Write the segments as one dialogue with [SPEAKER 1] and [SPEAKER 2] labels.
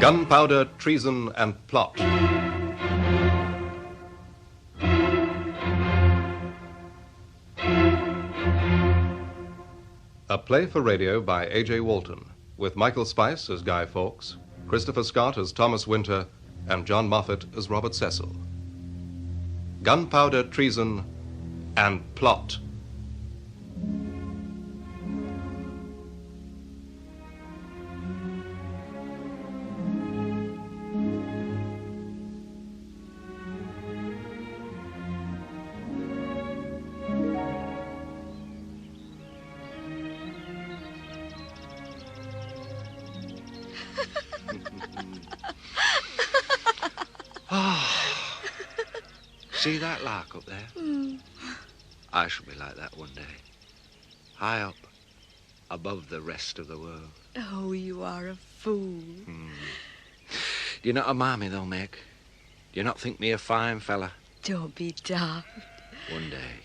[SPEAKER 1] Gunpowder, Treason and Plot. A play for radio by A.J. Walton, with Michael Spice as Guy Fawkes, Christopher Scott as Thomas Wintour, and John Moffatt as Robert Cecil. Gunpowder, Treason and Plot.
[SPEAKER 2] See that lark up there? I shall be like that one day. High up, above the rest of the world.
[SPEAKER 3] Oh, you are a fool.
[SPEAKER 2] Do you not admire me, though, Meg? Do you not think me a fine fella?
[SPEAKER 3] Don't be daft.
[SPEAKER 2] One day.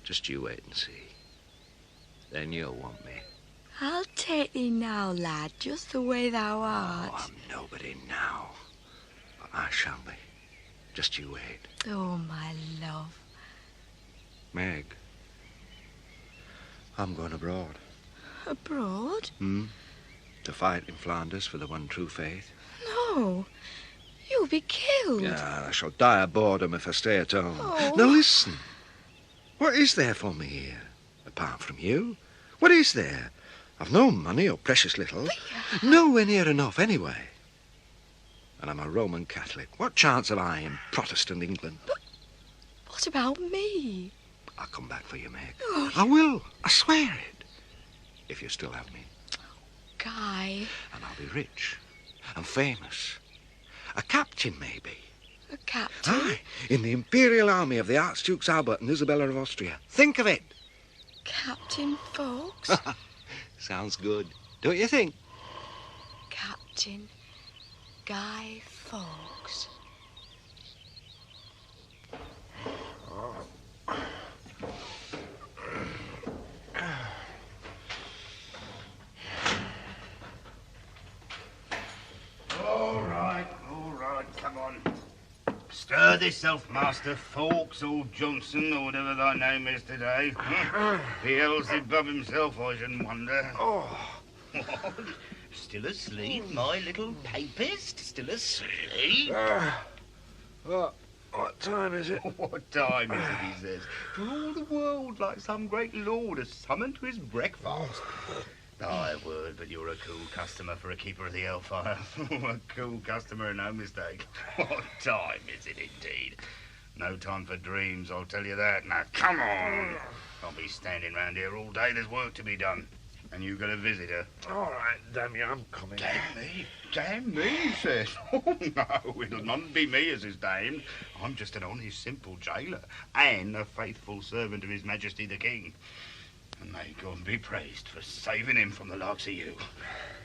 [SPEAKER 2] Just you wait and see. Then you'll want me.
[SPEAKER 3] I'll take thee now, lad, just the way thou art.
[SPEAKER 2] Oh, I'm nobody now. But I shall be. Just you wait.
[SPEAKER 3] Oh, my love.
[SPEAKER 2] Meg, I'm going abroad.
[SPEAKER 3] Abroad?
[SPEAKER 2] To fight in Flanders for the one true faith.
[SPEAKER 3] No. You'll be killed.
[SPEAKER 2] Yeah, I shall die of boredom if I stay at home.
[SPEAKER 3] Oh.
[SPEAKER 2] Now listen. What is there for me here? Apart from you? What is there? I've no money or precious little. Nowhere near enough anyway. And I'm a Roman Catholic. What chance have I in Protestant England?
[SPEAKER 3] But what about me?
[SPEAKER 2] I'll come back for you, Meg.
[SPEAKER 3] Oh,
[SPEAKER 2] I will. I swear it. If you still have me.
[SPEAKER 3] Guy.
[SPEAKER 2] And I'll be rich and famous. A captain, maybe.
[SPEAKER 3] A captain?
[SPEAKER 2] Aye, in the Imperial Army of the Archdukes Albert and Isabella of Austria. Think of it.
[SPEAKER 3] Captain Fawkes?
[SPEAKER 2] Sounds good. Don't you think?
[SPEAKER 3] Captain Guy Fawkes.
[SPEAKER 4] All right, come on. Stir thyself, Master Fawkes or Johnson, or whatever thy name is today. Beelzebub himself, I shouldn't wonder. What? Still asleep, my little papist? Still asleep?
[SPEAKER 2] What time is it?
[SPEAKER 4] What time is it, he says. For all the world like some great lord is summoned to his breakfast. Thy word, but you're a cool customer for a keeper of the hellfire. A cool customer, no mistake. What time is it, indeed? No time for dreams, I'll tell you that. Now, come on. I'll be standing round here all day. There's work to be done. And you've got a visitor.
[SPEAKER 2] All right, damn you, I'm coming.
[SPEAKER 4] Damn me, he says. Oh, no, it'll not be me as is damned. I'm just an honest, simple jailer and a faithful servant of His Majesty the King. And may God be praised for saving him from the likes of you.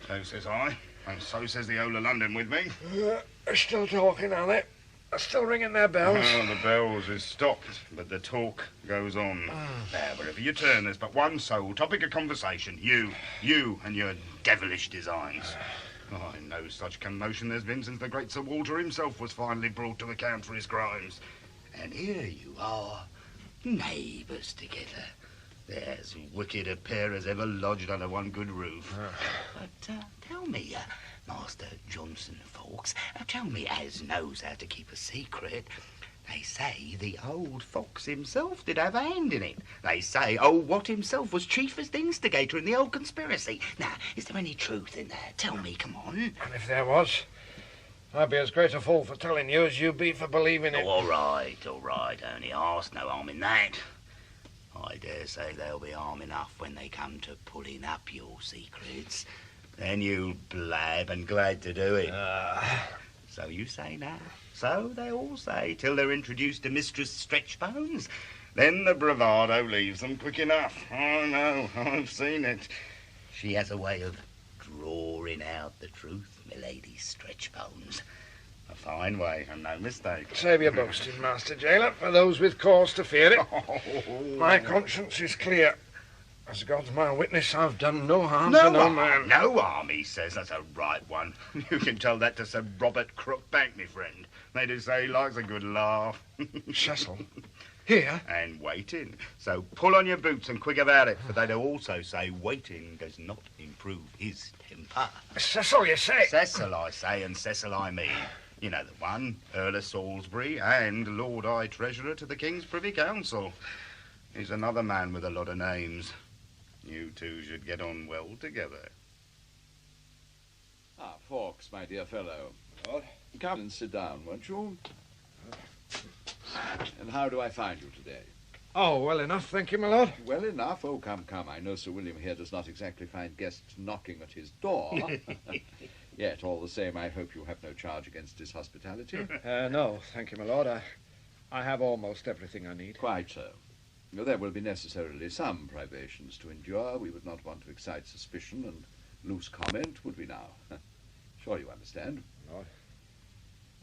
[SPEAKER 4] So says I, and so says the whole of London with me.
[SPEAKER 2] They're still talking, are they? They're still ringing their bells.
[SPEAKER 4] Oh, the bells is stopped, but the talk goes on. There, wherever you turn, there's but one sole topic of conversation. You and your devilish designs. Oh, no such commotion there's been since the great Sir Walter himself was finally brought to account for his crimes. And here you are, neighbours together. They're as wicked a pair as ever lodged under one good roof. But tell me, Master Johnson Fawkes, tell me, as knows how to keep a secret, they say the old Fox himself did have a hand in it. They say Watt himself was chiefest instigator in the old conspiracy. Now, is there any truth in that? Tell me, come on.
[SPEAKER 5] And if there was, I'd be as great a fool for telling you as you be for believing it.
[SPEAKER 4] Oh, all right. Only ask, no harm in that. I dare say there'll be harm enough when they come to pulling up your secrets. Then you'll blab and glad to do it. So you say now. So they all say, till they're introduced to Mistress Stretchbones. Then the bravado leaves them quick enough. Oh, no, I've seen it. She has a way of drawing out the truth, milady Stretchbones. A fine way, and no mistake.
[SPEAKER 5] Save your boasting, Master Jailer, for those with cause to fear it. My conscience is clear. As God's my witness, I've done no harm to no man.
[SPEAKER 4] No harm, he says. That's a right one. You can tell that to Sir Robert Crookbank, me friend. They do say he likes a good laugh.
[SPEAKER 5] Cecil? Here?
[SPEAKER 4] And waiting. So pull on your boots and quick about it, for they do also say waiting does not improve his temper.
[SPEAKER 5] Cecil, you say?
[SPEAKER 4] Cecil, I say, and Cecil I mean. You know the one, Earl of Salisbury and Lord High Treasurer to the King's Privy Council. He's another man with a lot of names. You two should get on well together.
[SPEAKER 6] Ah, Fawkes, my dear fellow. Well, come and sit down, won't you? And how do I find you today?
[SPEAKER 5] Oh, well enough, thank you, my lord.
[SPEAKER 6] Well enough? Oh, come. I know Sir William here does not exactly find guests knocking at his door. Yet, all the same, I hope you have no charge against his hospitality.
[SPEAKER 5] No, thank you, my lord. I have almost everything I need.
[SPEAKER 6] Quite so. There will be necessarily some privations to endure. We would not want to excite suspicion and loose comment, would we now? Sure you understand.
[SPEAKER 5] Lord.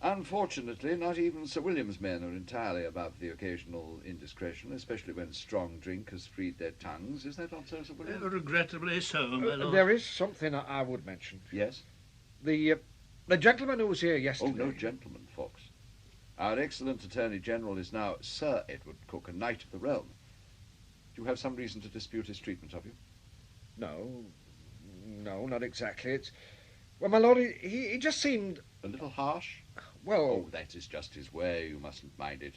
[SPEAKER 6] Unfortunately, not even Sir William's men are entirely above the occasional indiscretion, especially when strong drink has freed their tongues. Is that not so, Sir William?
[SPEAKER 7] Regrettably so, my lord.
[SPEAKER 5] There is something I would mention.
[SPEAKER 6] Yes?
[SPEAKER 5] The gentleman who was here yesterday.
[SPEAKER 6] Oh, no gentleman, Fawkes. Our excellent Attorney General is now Sir Edward Cook, a Knight of the Realm. Do you have some reason to dispute his treatment of you?
[SPEAKER 5] No, not exactly. It's... Well, my lord, he just seemed...
[SPEAKER 6] A little harsh?
[SPEAKER 5] Well...
[SPEAKER 6] Oh, that is just his way. You mustn't mind it.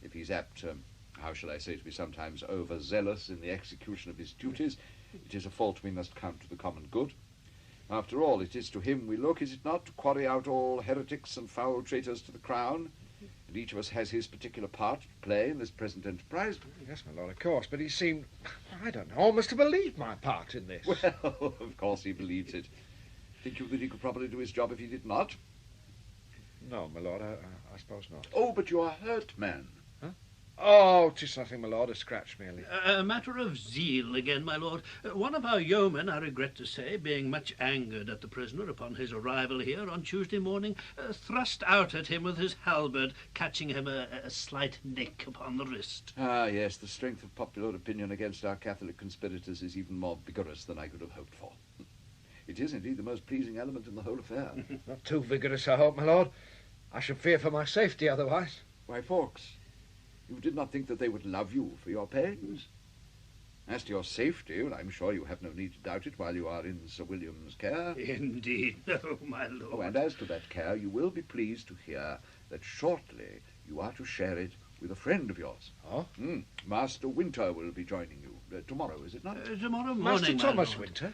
[SPEAKER 6] If he's apt, how shall I say, to be sometimes overzealous in the execution of his duties, it is a fault we must count to the common good. After all, it is to him we look, is it not, to quarry out all heretics and foul traitors to the crown? And each of us has his particular part to play in this present enterprise.
[SPEAKER 5] Yes, my lord, of course, but he seemed, I don't know, almost to believe my part in this.
[SPEAKER 6] Well, of course he believes it. Think you that he could properly do his job if he did not?
[SPEAKER 5] No, my lord, I suppose not.
[SPEAKER 6] Oh, but you are hurt, man.
[SPEAKER 5] Huh? Oh, 'tis nothing, my lord, a scratch merely.
[SPEAKER 7] A matter of zeal again, my lord. One of our yeomen, I regret to say, being much angered at the prisoner upon his arrival here on Tuesday morning, thrust out at him with his halberd, catching him a slight nick upon the wrist.
[SPEAKER 6] Ah, yes, the strength of popular opinion against our Catholic conspirators is even more vigorous than I could have hoped for. It is indeed the most pleasing element in the whole affair.
[SPEAKER 5] Not too vigorous, I hope, my lord. I should fear for my safety otherwise.
[SPEAKER 6] Why, Fawkes, you did not think that they would love you for your pains? As to your safety, well, I'm sure you have no need to doubt it while you are in Sir William's care.
[SPEAKER 7] Indeed, no, my lord.
[SPEAKER 6] Oh, and as to that care, you will be pleased to hear that shortly you are to share it with a friend of yours.
[SPEAKER 5] Oh?
[SPEAKER 6] Master Wintour will be joining you. Tomorrow, is it not?
[SPEAKER 7] Tomorrow morning,
[SPEAKER 5] Master Thomas
[SPEAKER 7] my lord.
[SPEAKER 5] Wintour?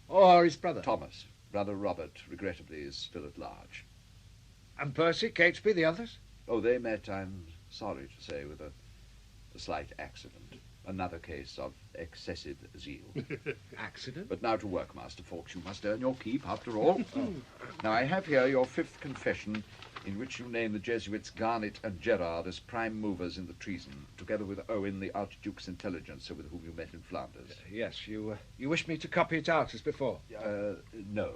[SPEAKER 5] Or his brother?
[SPEAKER 6] Thomas. Brother Robert, regrettably, is still at large.
[SPEAKER 5] And Percy, Catesby, the others?
[SPEAKER 6] Oh, they met, I'm sorry to say, with a slight accident. Another case of excessive zeal.
[SPEAKER 5] Accident?
[SPEAKER 6] But now to work, Master Fawkes. You must earn your keep, after all. Now, I have here your 5th confession, in which you name the Jesuits Garnet and Gerard as prime movers in the treason, together with Owen, the Archduke's intelligencer, with whom you met in Flanders.
[SPEAKER 5] Yes, you wish me to copy it out as before?
[SPEAKER 6] No.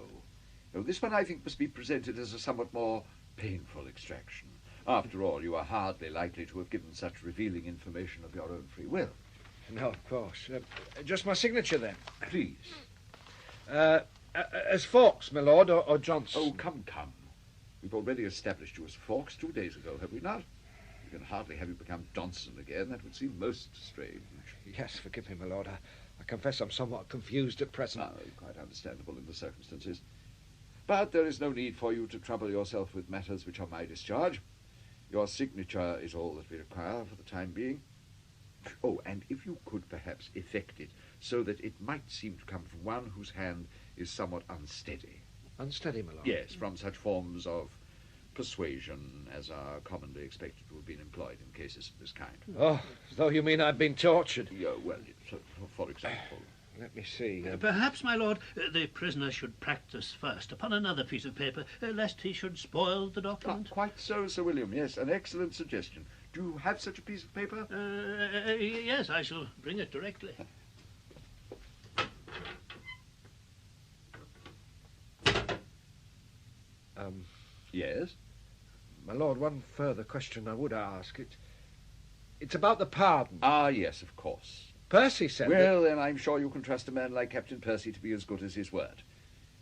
[SPEAKER 6] No, this one I think must be presented as a somewhat more painful extraction. After all, you are hardly likely to have given such revealing information of your own free will.
[SPEAKER 5] No, of course. Just my signature, then.
[SPEAKER 6] Please.
[SPEAKER 5] As Fawkes, my lord, or Johnson?
[SPEAKER 6] Oh, come. We've already established you as Fawkes 2 days ago, have we not? We can hardly have you become Johnson again. That would seem most strange.
[SPEAKER 5] Yes, forgive me, my lord. I confess I'm somewhat confused at present.
[SPEAKER 6] Quite understandable in the circumstances. But there is no need for you to trouble yourself with matters which are my discharge. Your signature is all that we require for the time being. Oh, and if you could perhaps effect it so that it might seem to come from one whose hand is somewhat unsteady.
[SPEAKER 5] Unsteady, my lord?
[SPEAKER 6] Yes, from such forms of persuasion as are commonly expected to have been employed in cases of this kind.
[SPEAKER 5] Oh, as though you mean I've been tortured.
[SPEAKER 6] Yeah, well, for example.
[SPEAKER 5] Let me see.
[SPEAKER 7] Perhaps, my lord, the prisoner should practice first upon another piece of paper, lest he should spoil the document.
[SPEAKER 6] Quite so, Sir William. Yes, an excellent suggestion. Do you have such a piece of paper?
[SPEAKER 7] Yes, I shall bring it directly.
[SPEAKER 6] Yes?
[SPEAKER 5] My lord, one further question I would ask. It's about the pardon.
[SPEAKER 6] Ah, yes, of course.
[SPEAKER 2] Percy said
[SPEAKER 6] Well, then I'm sure you can trust a man like Captain Percy to be as good as his word.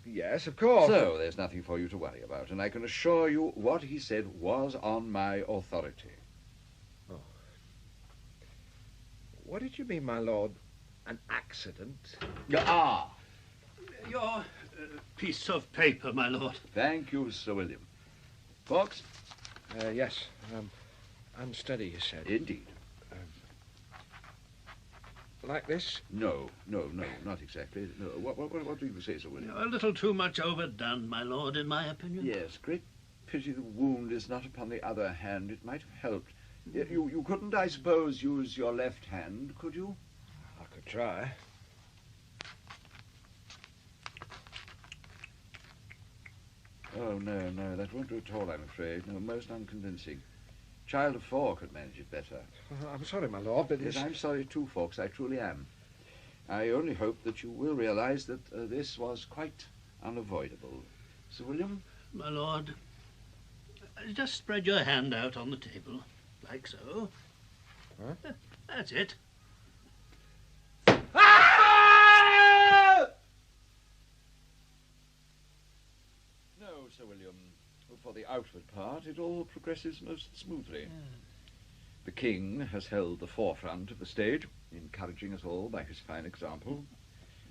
[SPEAKER 2] Yes, of course.
[SPEAKER 6] So there's nothing for you to worry about, and I can assure you what he said was on my authority.
[SPEAKER 2] Oh. What did you mean, my lord? An accident?
[SPEAKER 6] Ah!
[SPEAKER 7] Your piece of paper, my lord.
[SPEAKER 6] Thank you, Sir William. Fawkes?
[SPEAKER 2] Yes. Unsteady, you said.
[SPEAKER 6] Indeed.
[SPEAKER 2] Like this?
[SPEAKER 6] No, not exactly. No. What do you say, Sir William?
[SPEAKER 7] A little too much overdone, my lord, in my opinion.
[SPEAKER 6] Yes, great pity the wound is not upon the other hand. It might have helped. You couldn't, I suppose, use your left hand, could you?
[SPEAKER 2] I could try.
[SPEAKER 6] Oh, no, that won't do at all, I'm afraid. No, most unconvincing. Child of 4 could manage it better.
[SPEAKER 2] I'm sorry, my lord, but
[SPEAKER 6] Yes, I'm sorry too, Fawkes, I truly am. I only hope that you will realize that this was quite unavoidable. Sir William?
[SPEAKER 7] My lord, just spread your hand out on the table, like so.
[SPEAKER 2] Huh?
[SPEAKER 7] That's it.
[SPEAKER 6] No, Sir William. For the outward part, it all progresses most smoothly. The king has held the forefront of the stage, encouraging us all by his fine example,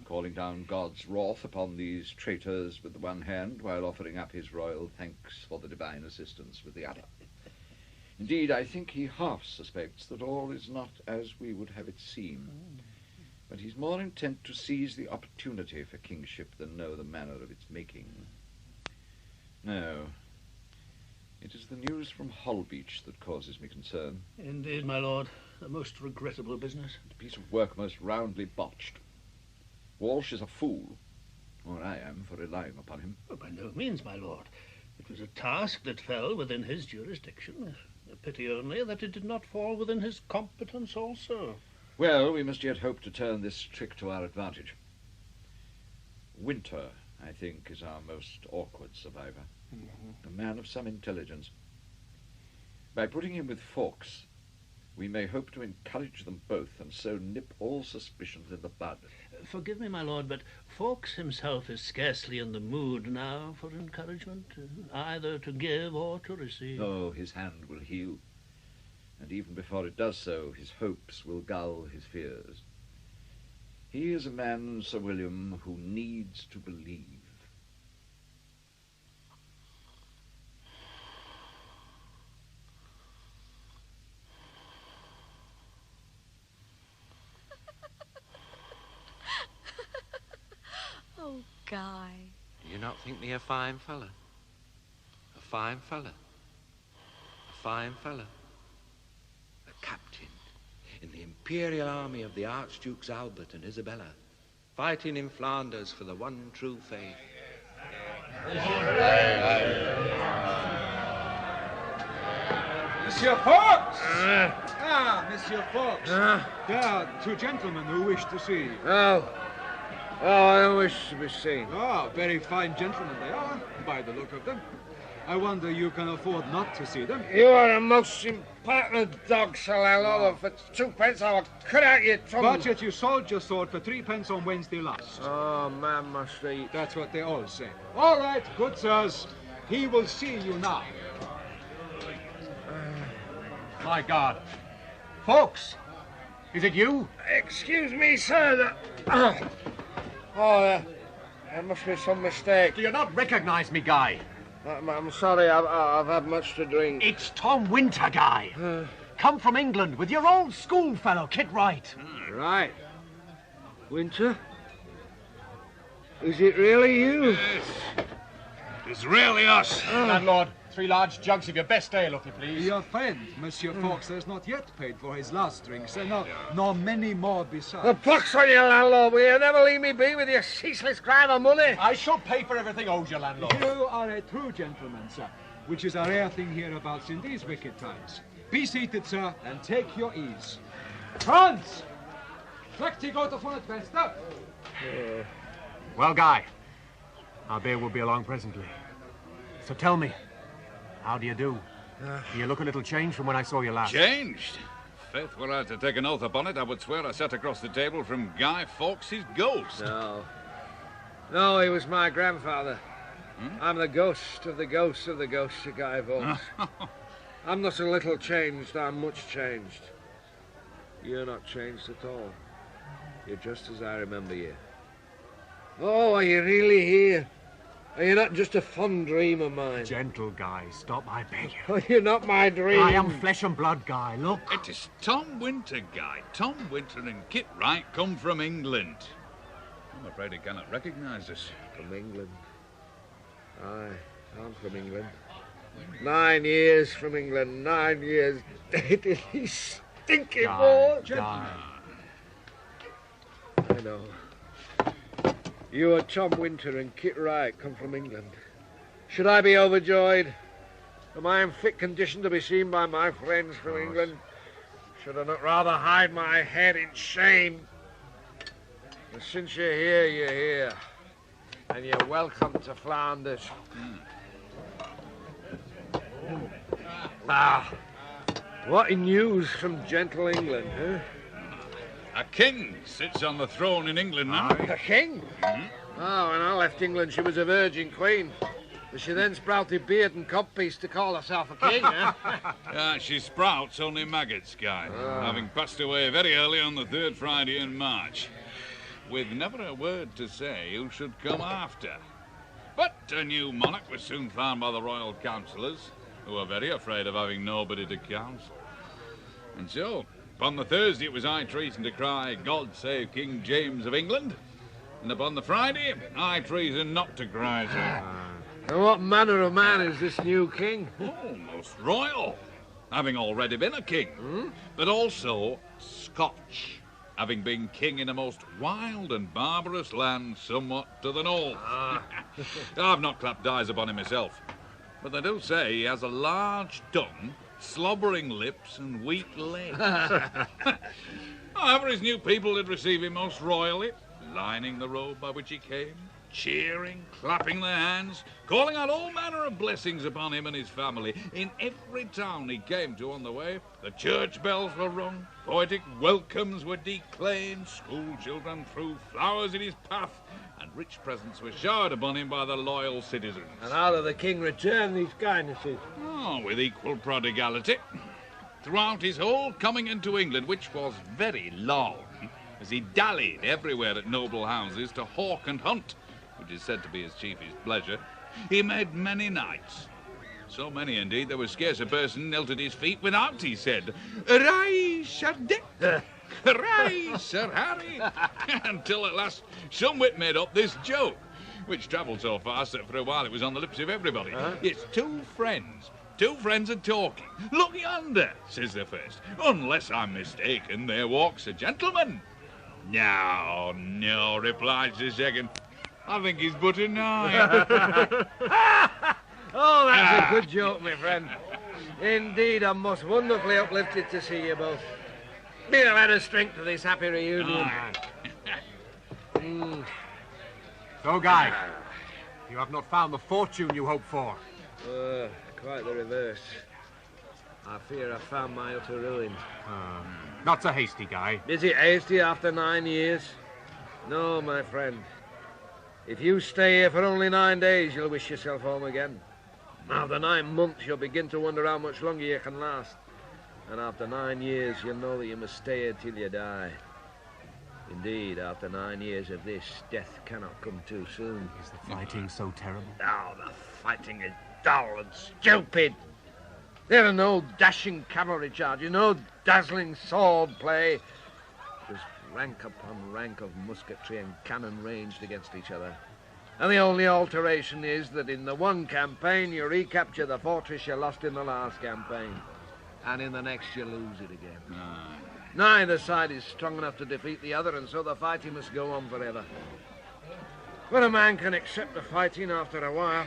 [SPEAKER 6] calling down God's wrath upon these traitors with the one hand, while offering up his royal thanks for the divine assistance with the other. Indeed, I think he half suspects that all is not as we would have it seem, but he's more intent to seize the opportunity for kingship than know the manner of its making. No. It is the news from Holbeach that causes me concern.
[SPEAKER 7] Indeed, my lord. A most regrettable business.
[SPEAKER 6] It's a piece of work most roundly botched. Walsh is a fool, or I am, for relying upon him.
[SPEAKER 7] Oh, by no means, my lord. It was a task that fell within his jurisdiction. A pity only that it did not fall within his competence also.
[SPEAKER 6] Well, we must yet hope to turn this trick to our advantage. Wintour, I think, is our most awkward survivor. A man of some intelligence. By putting him with Fawkes, we may hope to encourage them both and so nip all suspicions in the bud.
[SPEAKER 7] Forgive me, my lord, but Fawkes himself is scarcely in the mood now for encouragement, either to give or to receive.
[SPEAKER 6] Oh, his hand will heal. And even before it does so, his hopes will gull his fears. He is a man, Sir William, who needs to believe.
[SPEAKER 3] Oh, Guy.
[SPEAKER 2] Do you not think me a fine fella? A fine fella? A fine fella? A captain in the Imperial Army of the Archdukes Albert and Isabella, fighting in Flanders for the one true faith.
[SPEAKER 8] Monsieur Fawkes! Monsieur Fawkes. There are 2 gentlemen who wish to see you.
[SPEAKER 2] Oh, I don't wish to be seen.
[SPEAKER 8] Ah, very fine gentlemen they are, by the look of them. I wonder you can afford not to see them.
[SPEAKER 2] You are the most impertinent dog, Sir Landlord. For 2 pence, I will cut out your tongue.
[SPEAKER 8] But yet you sold your sword for 3 pence on Wednesday last.
[SPEAKER 2] Oh, man must eat.
[SPEAKER 8] That's what they all say. All right, good sirs. He will see you now.
[SPEAKER 5] My God. Fawkes, is it you?
[SPEAKER 2] Excuse me, sir. There must be some mistake.
[SPEAKER 5] Do you not recognize me, Guy?
[SPEAKER 2] I'm sorry, I've had much to drink.
[SPEAKER 5] It's Tom Wintour, Guy. Come from England with your old schoolfellow, Kit Wright.
[SPEAKER 2] Right. Wintour? Is it really you?
[SPEAKER 4] Yes. It's really us.
[SPEAKER 5] Landlord, 3 large jugs of your best ale, if you please.
[SPEAKER 8] Your friend, Monsieur Fawkes, has not yet paid for his last drinks, and nor many more besides.
[SPEAKER 2] The pox on you, landlord. Will you never leave me be with your ceaseless crime of money?
[SPEAKER 5] I shall pay for everything owed you, landlord.
[SPEAKER 8] You are a true gentleman, sir, which is a rare thing hereabouts in these wicked times. Be seated, sir, and take your ease. Franz! Trek die Gote von het Fenster.
[SPEAKER 5] Well, Guy, our beer will be along presently. So tell me, how do you do? You look a little changed from when I saw you last.
[SPEAKER 4] Changed?
[SPEAKER 9] faith, were I to take an oath upon it, I would swear I sat across the table from Guy Fawkes' ghost.
[SPEAKER 5] No, he was my grandfather. I'm the ghost of the ghost of the ghost of Guy Fawkes. I'm not a little changed, I'm much changed. You're not changed at all. You're just as I remember you. Oh, are you really here? Are you not just a fond dream of mine?
[SPEAKER 8] Gentle, Guy. Stop, I beg you.
[SPEAKER 5] Oh, you're not my dream.
[SPEAKER 8] I am flesh and blood, Guy. Look.
[SPEAKER 9] It is Tom Winter, Guy. Tom Winter and Kit Wright come from England. I'm afraid he cannot recognise us.
[SPEAKER 5] From England? Aye, I'm from England. 9 years from England. 9 years dated. He's stinking boy.
[SPEAKER 8] Guy.
[SPEAKER 5] I know. You are Tom Winter and Kit Wright come from England. Should I be overjoyed? Am I in fit condition to be seen by my friends from England? Should I not rather hide my head in shame? But since you're here, you're here. And you're welcome to Flanders. What news from gentle England, huh?
[SPEAKER 9] A king sits on the throne in England now.
[SPEAKER 5] A king? Oh, when I left England, she was a virgin queen. But she then sprouted beard and codpiece to call herself a king, huh?
[SPEAKER 9] She sprouts only maggots, Guy, having passed away very early on the 3rd Friday in March, with never a word to say who should come after. But a new monarch was soon found by the royal councillors, who were very afraid of having nobody to counsel. And so, upon the Thursday, it was high treason to cry, God save King James of England. And upon the Friday, high treason not to cry so.
[SPEAKER 5] And what manner of man is this new king?
[SPEAKER 9] Oh, most royal, having already been a king, but also Scotch, having been king in a most wild and barbarous land somewhat to the north. I've not clapped eyes upon him myself, but they do say he has a large tongue, slobbering lips and weak legs. However, his new people did receive him most royally, lining the road by which he came, cheering, clapping their hands, calling out all manner of blessings upon him and his family. In every town he came to on the way, the church bells were rung, poetic welcomes were declaimed, school children threw flowers in his path, and rich presents were showered upon him by the loyal citizens.
[SPEAKER 5] And how did the king return these kindnesses?
[SPEAKER 9] Oh, with equal prodigality. Throughout his whole coming into England, which was very long, as he dallied everywhere at noble houses to hawk and hunt, which is said to be his chiefest pleasure, he made many knights. So many, indeed, there was scarce a person knelt at his feet without, he said, Arise, Sir Dick! Arise, Sir Harry! Until at last some wit made up this joke, which travelled so fast that for a while it was on the lips of everybody. It's two friends are talking. Look yonder, says the first. Unless I'm mistaken, there walks a gentleman. No, replies the second. I think he's but a knight.
[SPEAKER 5] Oh, that's a good joke, my friend. Indeed, I'm most wonderfully uplifted to see you both. Be the better strength to this happy reunion.
[SPEAKER 8] So, Guy, you have not found the fortune you hoped for.
[SPEAKER 5] Quite the reverse. I fear I found my utter ruin.
[SPEAKER 8] Not so hasty, Guy.
[SPEAKER 5] Is it hasty after 9 years? No, my friend. If you stay here for only 9 days, you'll wish yourself home again. After 9 months, you'll begin to wonder how much longer you can last. And after 9 years, you'll know that you must stay here till you die. Indeed, after 9 years of this, death cannot come too soon.
[SPEAKER 8] Is the fighting so terrible?
[SPEAKER 5] Oh, the fighting is dull and stupid. There are no dashing cavalry charges, no dazzling sword play. Just rank upon rank of musketry and cannon ranged against each other. And the only alteration is that in the one campaign you recapture the fortress you lost in the last campaign. And in the next you lose it again. Neither side is strong enough to defeat the other, and so the fighting must go on forever. When a man can accept the fighting after a while,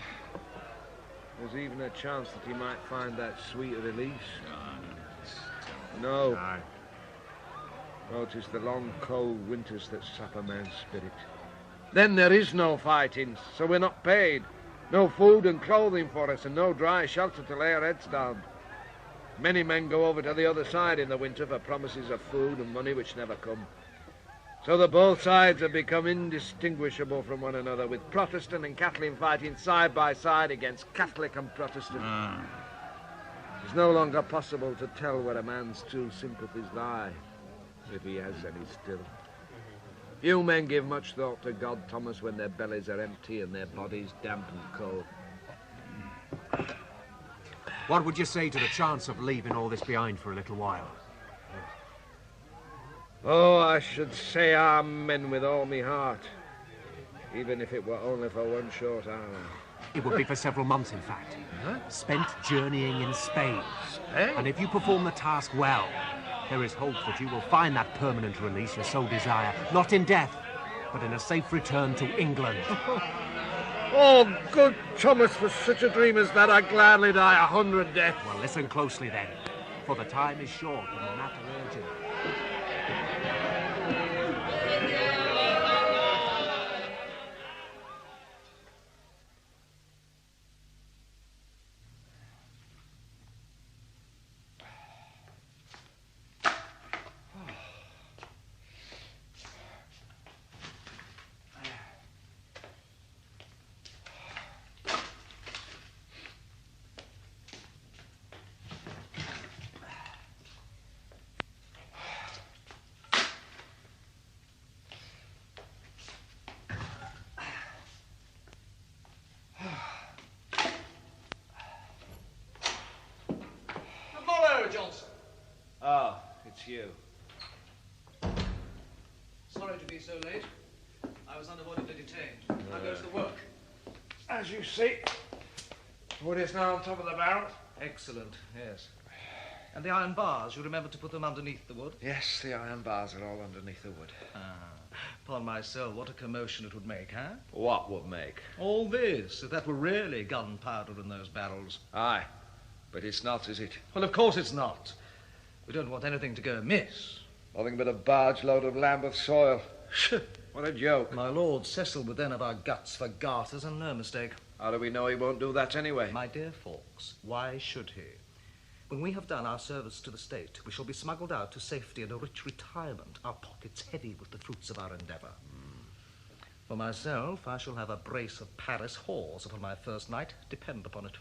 [SPEAKER 5] there's even a chance that he might find that sweet release. No. Oh, it is the long, cold winters that sap a man's spirit. Then there is no fighting, so we're not paid. No food and clothing for us, and no dry shelter to lay our heads down. Many men go over to the other side in the winter for promises of food and money which never come. So that both sides have become indistinguishable from one another, with Protestant and Catholic fighting side by side against Catholic and Protestant. It's no longer possible to tell where a man's true sympathies lie, if he has any still. Few men give much thought to God, Thomas, when their bellies are empty and their bodies damp and cold.
[SPEAKER 10] What would you say to the chance of leaving all this behind for a little while?
[SPEAKER 5] Oh, I should say amen with all my heart, even if it were only for one short hour.
[SPEAKER 10] It would be for several months, in fact.
[SPEAKER 5] Huh?
[SPEAKER 10] Spent journeying in Spain.
[SPEAKER 5] Spain?
[SPEAKER 10] And if you perform the task well, there is hope that you will find that permanent release you so desire, not in death, but in a safe return to England.
[SPEAKER 5] Oh, good Thomas, for such a dream as that, I'd gladly die 100 deaths.
[SPEAKER 10] Well, listen closely then, for the time is short and the matter urgent.
[SPEAKER 11] Johnson.
[SPEAKER 5] Ah, it's you.
[SPEAKER 11] Sorry to be so late. I was unavoidably detained. How goes the work?
[SPEAKER 5] As you see, wood is now on top of the barrel.
[SPEAKER 11] Excellent, yes. And the iron bars, you remember to put them underneath the wood?
[SPEAKER 2] Yes, the iron bars are all underneath the wood.
[SPEAKER 11] Upon my soul, what a commotion it would make, huh?
[SPEAKER 2] What would make?
[SPEAKER 11] All this, if that were really gunpowder in those barrels.
[SPEAKER 2] Aye, but it's not, is it?
[SPEAKER 11] Well, of course it's not. We don't want anything to go amiss.
[SPEAKER 2] Nothing but a barge load of Lambeth soil. What a joke.
[SPEAKER 11] My lord, Cecil would then have our guts for garters, and no mistake.
[SPEAKER 2] How do we know he won't do that anyway?
[SPEAKER 11] My dear Fawkes, why should he? When we have done our service to the state, we shall be smuggled out to safety and a rich retirement, our pockets heavy with the fruits of our endeavour. For myself, I shall have a brace of Paris whores upon my first night, depend upon it.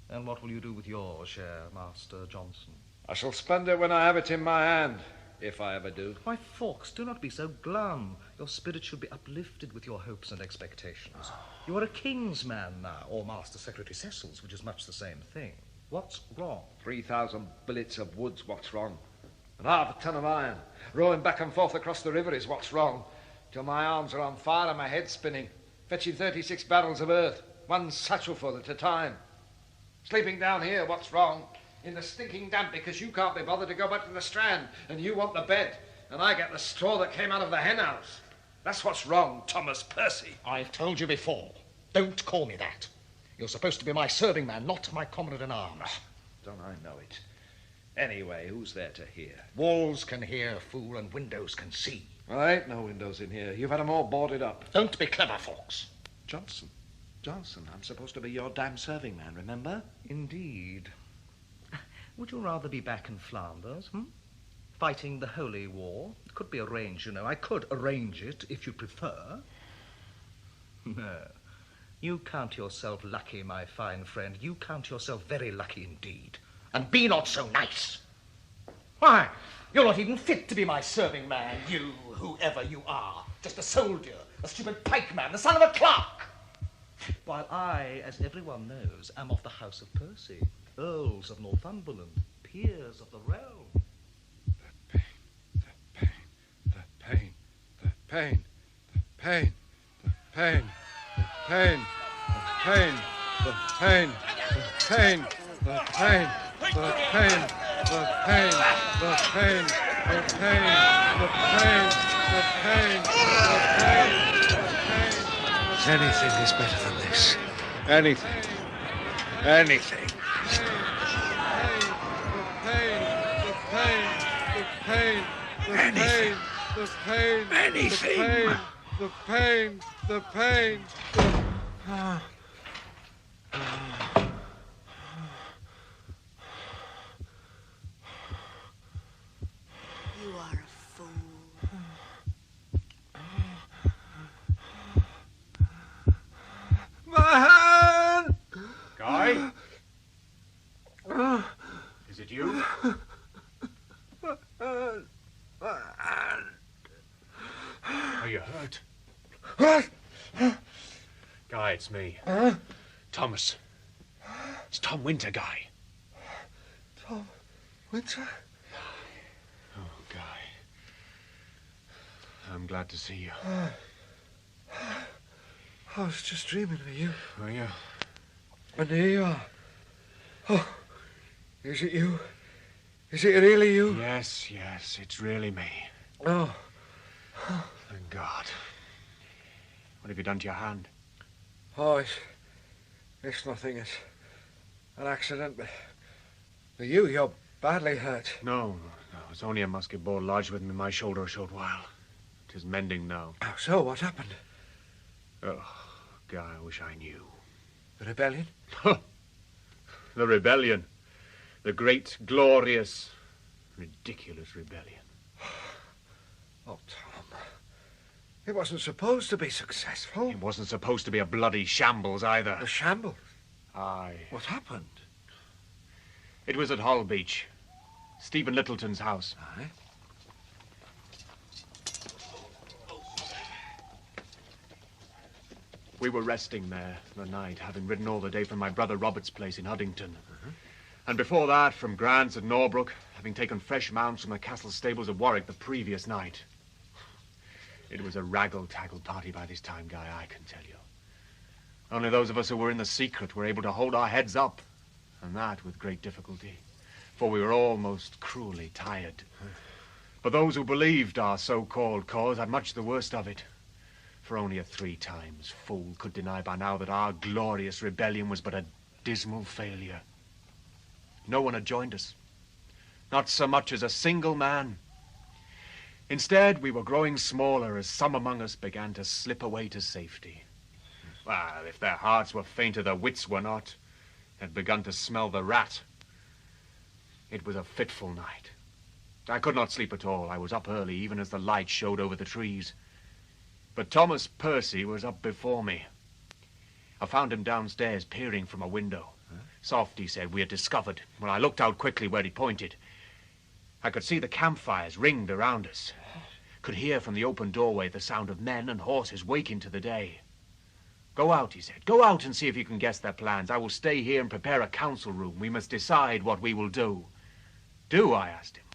[SPEAKER 11] And what will you do with your share, Master Johnson?
[SPEAKER 2] I shall spend it when I have it in my hand, if I ever do.
[SPEAKER 11] Why, Fawkes, do not be so glum. Your spirit should be uplifted with your hopes and expectations. You are a king's man now, or Master Secretary Cecil's, which is much the same thing. What's wrong?
[SPEAKER 2] 3,000 billets of wood's what's wrong. And half a ton of iron. Rowing back and forth across the river is what's wrong. Till my arms are on fire and my head spinning. Fetching 36 barrels of earth, one satchelful at a time. Sleeping down here, what's wrong? In the stinking damp because you can't be bothered to go back to the Strand and you want the bed and I get the straw that came out of the hen house. That's what's wrong, Thomas Percy.
[SPEAKER 11] I've told you before. Don't call me that. You're supposed to be my serving man, not my comrade-in-arms.
[SPEAKER 2] Don't I know it? Anyway, who's there to hear?
[SPEAKER 11] Walls can hear, fool, and windows can see.
[SPEAKER 2] Well, there ain't no windows in here. You've had 'em all boarded up.
[SPEAKER 11] Don't be clever, Fawkes.
[SPEAKER 2] Johnson, I'm supposed to be your damn serving man, remember?
[SPEAKER 11] Indeed. Would you rather be back in Flanders, Fighting the Holy War? It could be arranged, you know. I could arrange it, if you prefer. No. You count yourself lucky, my fine friend. You count yourself very lucky indeed. And be not so nice. Why, you're not even fit to be my serving man, you, whoever you are. Just a soldier, a stupid pikeman, the son of a clerk. While I, as everyone knows, am of the House of Percy, Earls of Northumberland, peers of the realm.
[SPEAKER 2] The pain, the pain, the pain, the pain, the pain, the pain, the pain, the pain, the pain, the pain, the pain, the pain, the pain, the pain, the pain, the pain, the pain. Anything is better than this. Anything. Anything. Anything. Anything.
[SPEAKER 5] The pain, the pain.
[SPEAKER 3] You are a fool.
[SPEAKER 10] My hand!
[SPEAKER 12] Guy? Is it you?
[SPEAKER 10] My hand.
[SPEAKER 12] Are you hurt?
[SPEAKER 10] What?
[SPEAKER 12] Guy, it's me. Thomas. It's Tom Winter, Guy.
[SPEAKER 10] Tom Winter?
[SPEAKER 12] Oh, Guy. I'm glad to see you.
[SPEAKER 10] I was just dreaming of you.
[SPEAKER 12] Were you?
[SPEAKER 10] And here you are. Oh, is it you? Is it really you?
[SPEAKER 12] Yes, it's really me.
[SPEAKER 10] Oh.
[SPEAKER 12] Thank God. What have you done to your hand?
[SPEAKER 10] Oh, it's nothing. It's an accident, but you're badly hurt.
[SPEAKER 12] No. It's only a musket ball lodged within my shoulder a short while. It is mending now.
[SPEAKER 10] Oh, so what happened?
[SPEAKER 12] Oh, Guy, I wish I knew.
[SPEAKER 10] The rebellion?
[SPEAKER 12] The rebellion. The great, glorious, ridiculous rebellion.
[SPEAKER 10] Oh, Tom. It wasn't supposed to be successful.
[SPEAKER 12] It wasn't supposed to be a bloody shambles either.
[SPEAKER 10] A shambles?
[SPEAKER 12] Aye.
[SPEAKER 10] What happened?
[SPEAKER 12] It was at Hull Beach. Stephen Littleton's house.
[SPEAKER 10] Aye.
[SPEAKER 12] We were resting there the night, having ridden all the day from my brother Robert's place in Huddington. And before that, from Grant's at Norbrook, having taken fresh mounts from the castle stables of Warwick the previous night. It was a raggle-taggle party by this time, Guy, I can tell you. Only those of us who were in the secret were able to hold our heads up, and that with great difficulty, for we were all most cruelly tired. But those who believed our so-called cause had much the worst of it. For only a 3 times fool could deny by now that our glorious rebellion was but a dismal failure. No one had joined us. Not so much as a single man. Instead, we were growing smaller as some among us began to slip away to safety. Well, if their hearts were fainter, their wits were not. They had begun to smell the rat. It was a fitful night. I could not sleep at all. I was up early, even as the light showed over the trees. But Thomas Percy was up before me. I found him downstairs, peering from a window. Soft, he said, we had discovered. When I looked out quickly where he pointed, I could see the campfires ringed around us. Could hear from the open doorway the sound of men and horses waking to the day. Go out, he said. Go out and see if you can guess their plans. I will stay here and prepare a council room. We must decide what we will do. Do, I asked him.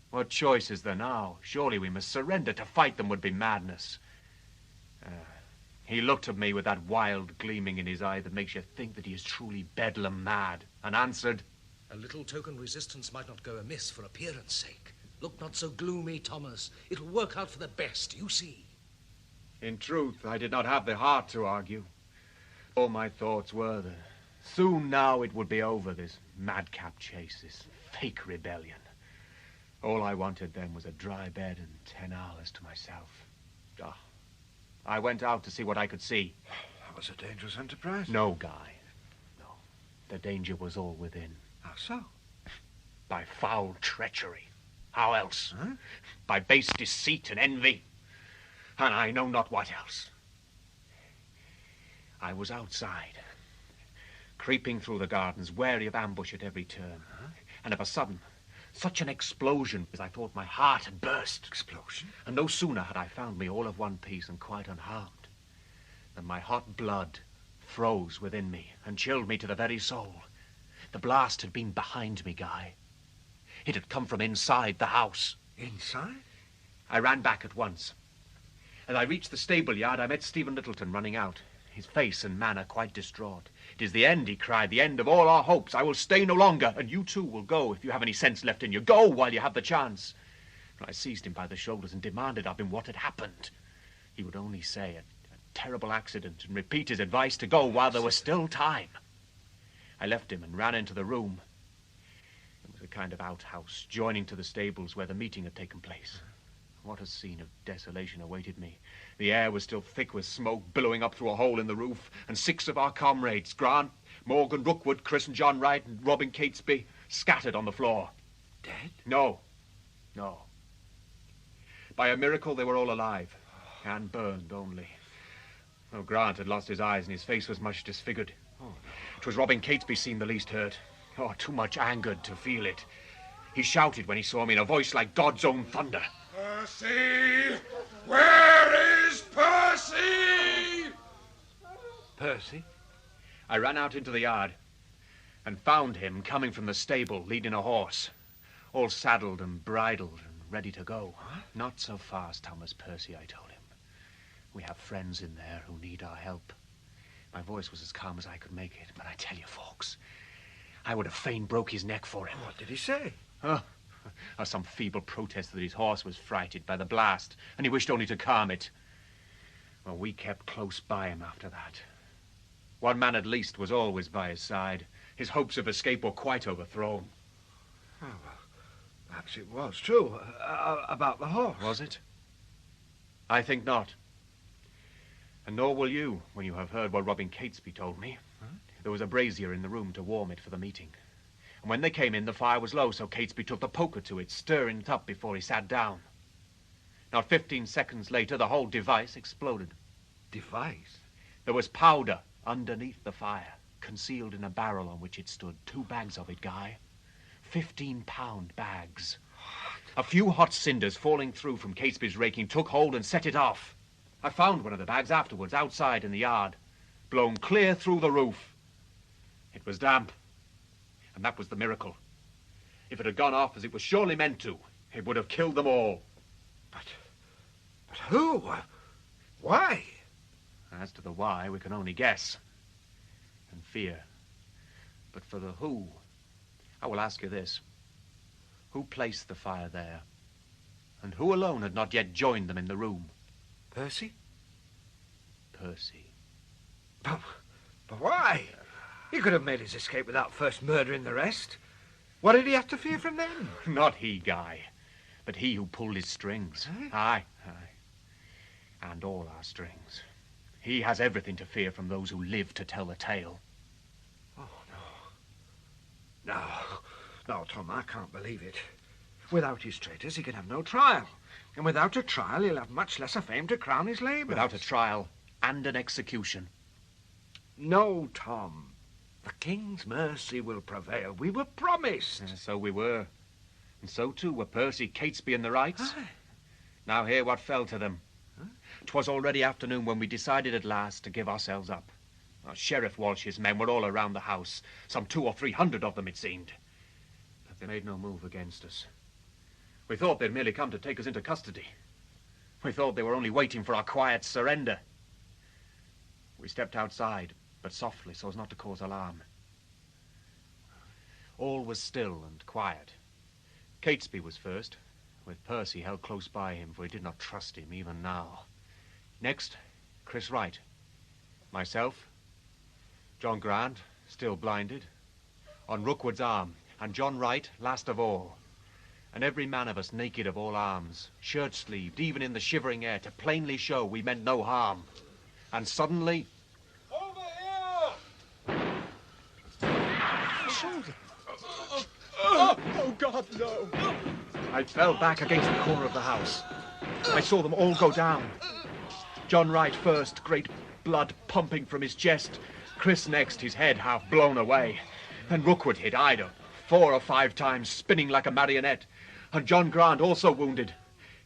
[SPEAKER 12] What choice is there now? Surely we must surrender. To fight them would be madness. He looked at me with that wild gleaming in his eye that makes you think that he is truly bedlam mad, and answered,
[SPEAKER 11] A little token resistance might not go amiss for appearance' sake. Look not so gloomy, Thomas. It'll work out for the best, you see.
[SPEAKER 12] In truth, I did not have the heart to argue. All my thoughts were that soon now it would be over, this madcap chase, this fake rebellion. All I wanted then was a dry bed and 10 hours to myself. I went out to see what I could see.
[SPEAKER 10] That was a dangerous enterprise.
[SPEAKER 12] No, Guy. No. The danger was all within.
[SPEAKER 10] How so?
[SPEAKER 12] By foul treachery. How else?
[SPEAKER 10] Huh?
[SPEAKER 12] By base deceit and envy. And I know not what else. I was outside, creeping through the gardens, wary of ambush at every turn. And of a sudden, such an explosion as I thought my heart had burst.
[SPEAKER 10] Explosion?
[SPEAKER 12] And no sooner had I found me all of one piece and quite unharmed than my hot blood froze within me and chilled me to the very soul. The blast had been behind me, Guy. It had come from inside the house.
[SPEAKER 10] Inside?
[SPEAKER 12] I ran back at once. As I reached the stable yard, I met Stephen Littleton running out, his face and manner quite distraught. It is the end, he cried, the end of all our hopes. I will stay no longer, and you too will go if you have any sense left in you. Go while you have the chance. And I seized him by the shoulders and demanded of him what had happened. He would only say a terrible accident and repeat his advice to go while there was still time. I left him and ran into the room. It was a kind of outhouse joining to the stables where the meeting had taken place. What a scene of desolation awaited me. The air was still thick with smoke billowing up through a hole in the roof, and 6 of our comrades, Grant, Morgan Rookwood, Chris and John Wright, and Robin Catesby, scattered on the floor.
[SPEAKER 10] Dead?
[SPEAKER 12] No. By a miracle, they were all alive, and burned only. Though Grant had lost his eyes and his face was much disfigured. Oh. 'Twas Robin Catesby seemed the least hurt. Oh, too much angered to feel it. He shouted when he saw me in a voice like God's own thunder.
[SPEAKER 13] Percy! Where is Percy?
[SPEAKER 12] Percy? I ran out into the yard and found him coming from the stable, leading a horse, all saddled and bridled and ready to go. Huh? Not so fast, Thomas Percy, I told him. We have friends in there who need our help. My voice was as calm as I could make it, but I tell you, Fawkes, I would have fain broke his neck for him.
[SPEAKER 2] What did he say?
[SPEAKER 12] Some feeble protest that his horse was frighted by the blast, and he wished only to calm it. Well, we kept close by him after that. One man at least was always by his side. His hopes of escape were quite overthrown.
[SPEAKER 2] Oh, well, perhaps it was true about the horse.
[SPEAKER 12] Was it? I think not. And nor will you, when you have heard what Robin Catesby told me. Huh? There was a brazier in the room to warm it for the meeting. And when they came in, the fire was low, so Catesby took the poker to it, stirring it up before he sat down. Not 15 seconds later, the whole device exploded.
[SPEAKER 2] Device?
[SPEAKER 12] There was powder underneath the fire, concealed in a barrel on which it stood. 2 bags of it, Guy. 15-pound bags. A few hot cinders falling through from Catesby's raking took hold and set it off. I found one of the bags afterwards outside in the yard, blown clear through the roof. It was damp, and that was the miracle. If it had gone off as it was surely meant to, it would have killed them all.
[SPEAKER 2] But who? Why?
[SPEAKER 12] As to the why, we can only guess and fear. But for the who, I will ask you this. Who placed the fire there? And who alone had not yet joined them in the room?
[SPEAKER 2] Percy?
[SPEAKER 12] Percy.
[SPEAKER 2] But why? He could have made his escape without first murdering the rest. What did he have to fear from them?
[SPEAKER 12] Not he, Guy, but he who pulled his strings. Eh? Aye. And all our strings. He has everything to fear from those who live to tell the tale.
[SPEAKER 2] Oh, no. No, Tom, I can't believe it. Without his traitors, he can have no trial. And without a trial, he'll have much less a fame to crown his labours.
[SPEAKER 12] Without a trial and an execution.
[SPEAKER 2] No, Tom. The king's mercy will prevail. We were promised.
[SPEAKER 12] So we were. And so, too, were Percy, Catesby and the Wrights.
[SPEAKER 2] Aye.
[SPEAKER 12] Now hear what fell to them. 'Twas already afternoon when we decided at last to give ourselves up. Sheriff Walsh's men were all around the house. Some 200 or 300 of them, it seemed. But they made no move against us. We thought they'd merely come to take us into custody. We thought they were only waiting for our quiet surrender. We stepped outside, but softly, so as not to cause alarm. All was still and quiet. Catesby was first, with Percy held close by him, for he did not trust him even now. Next, Chris Wright. Myself, John Grant, still blinded, on Rookwood's arm, and John Wright, last of all. And every man of us naked of all arms, shirt-sleeved, even in the shivering air, to plainly show we meant no harm. And suddenly...
[SPEAKER 13] Over here!
[SPEAKER 2] Shoulder.
[SPEAKER 12] Oh, God, no! I fell back against the corner of the house. I saw them all go down. John Wright first, great blood pumping from his chest. Chris next, his head half blown away. Then Rookwood hit Ida 4 or 5 times, spinning like a marionette. And John Grant also wounded.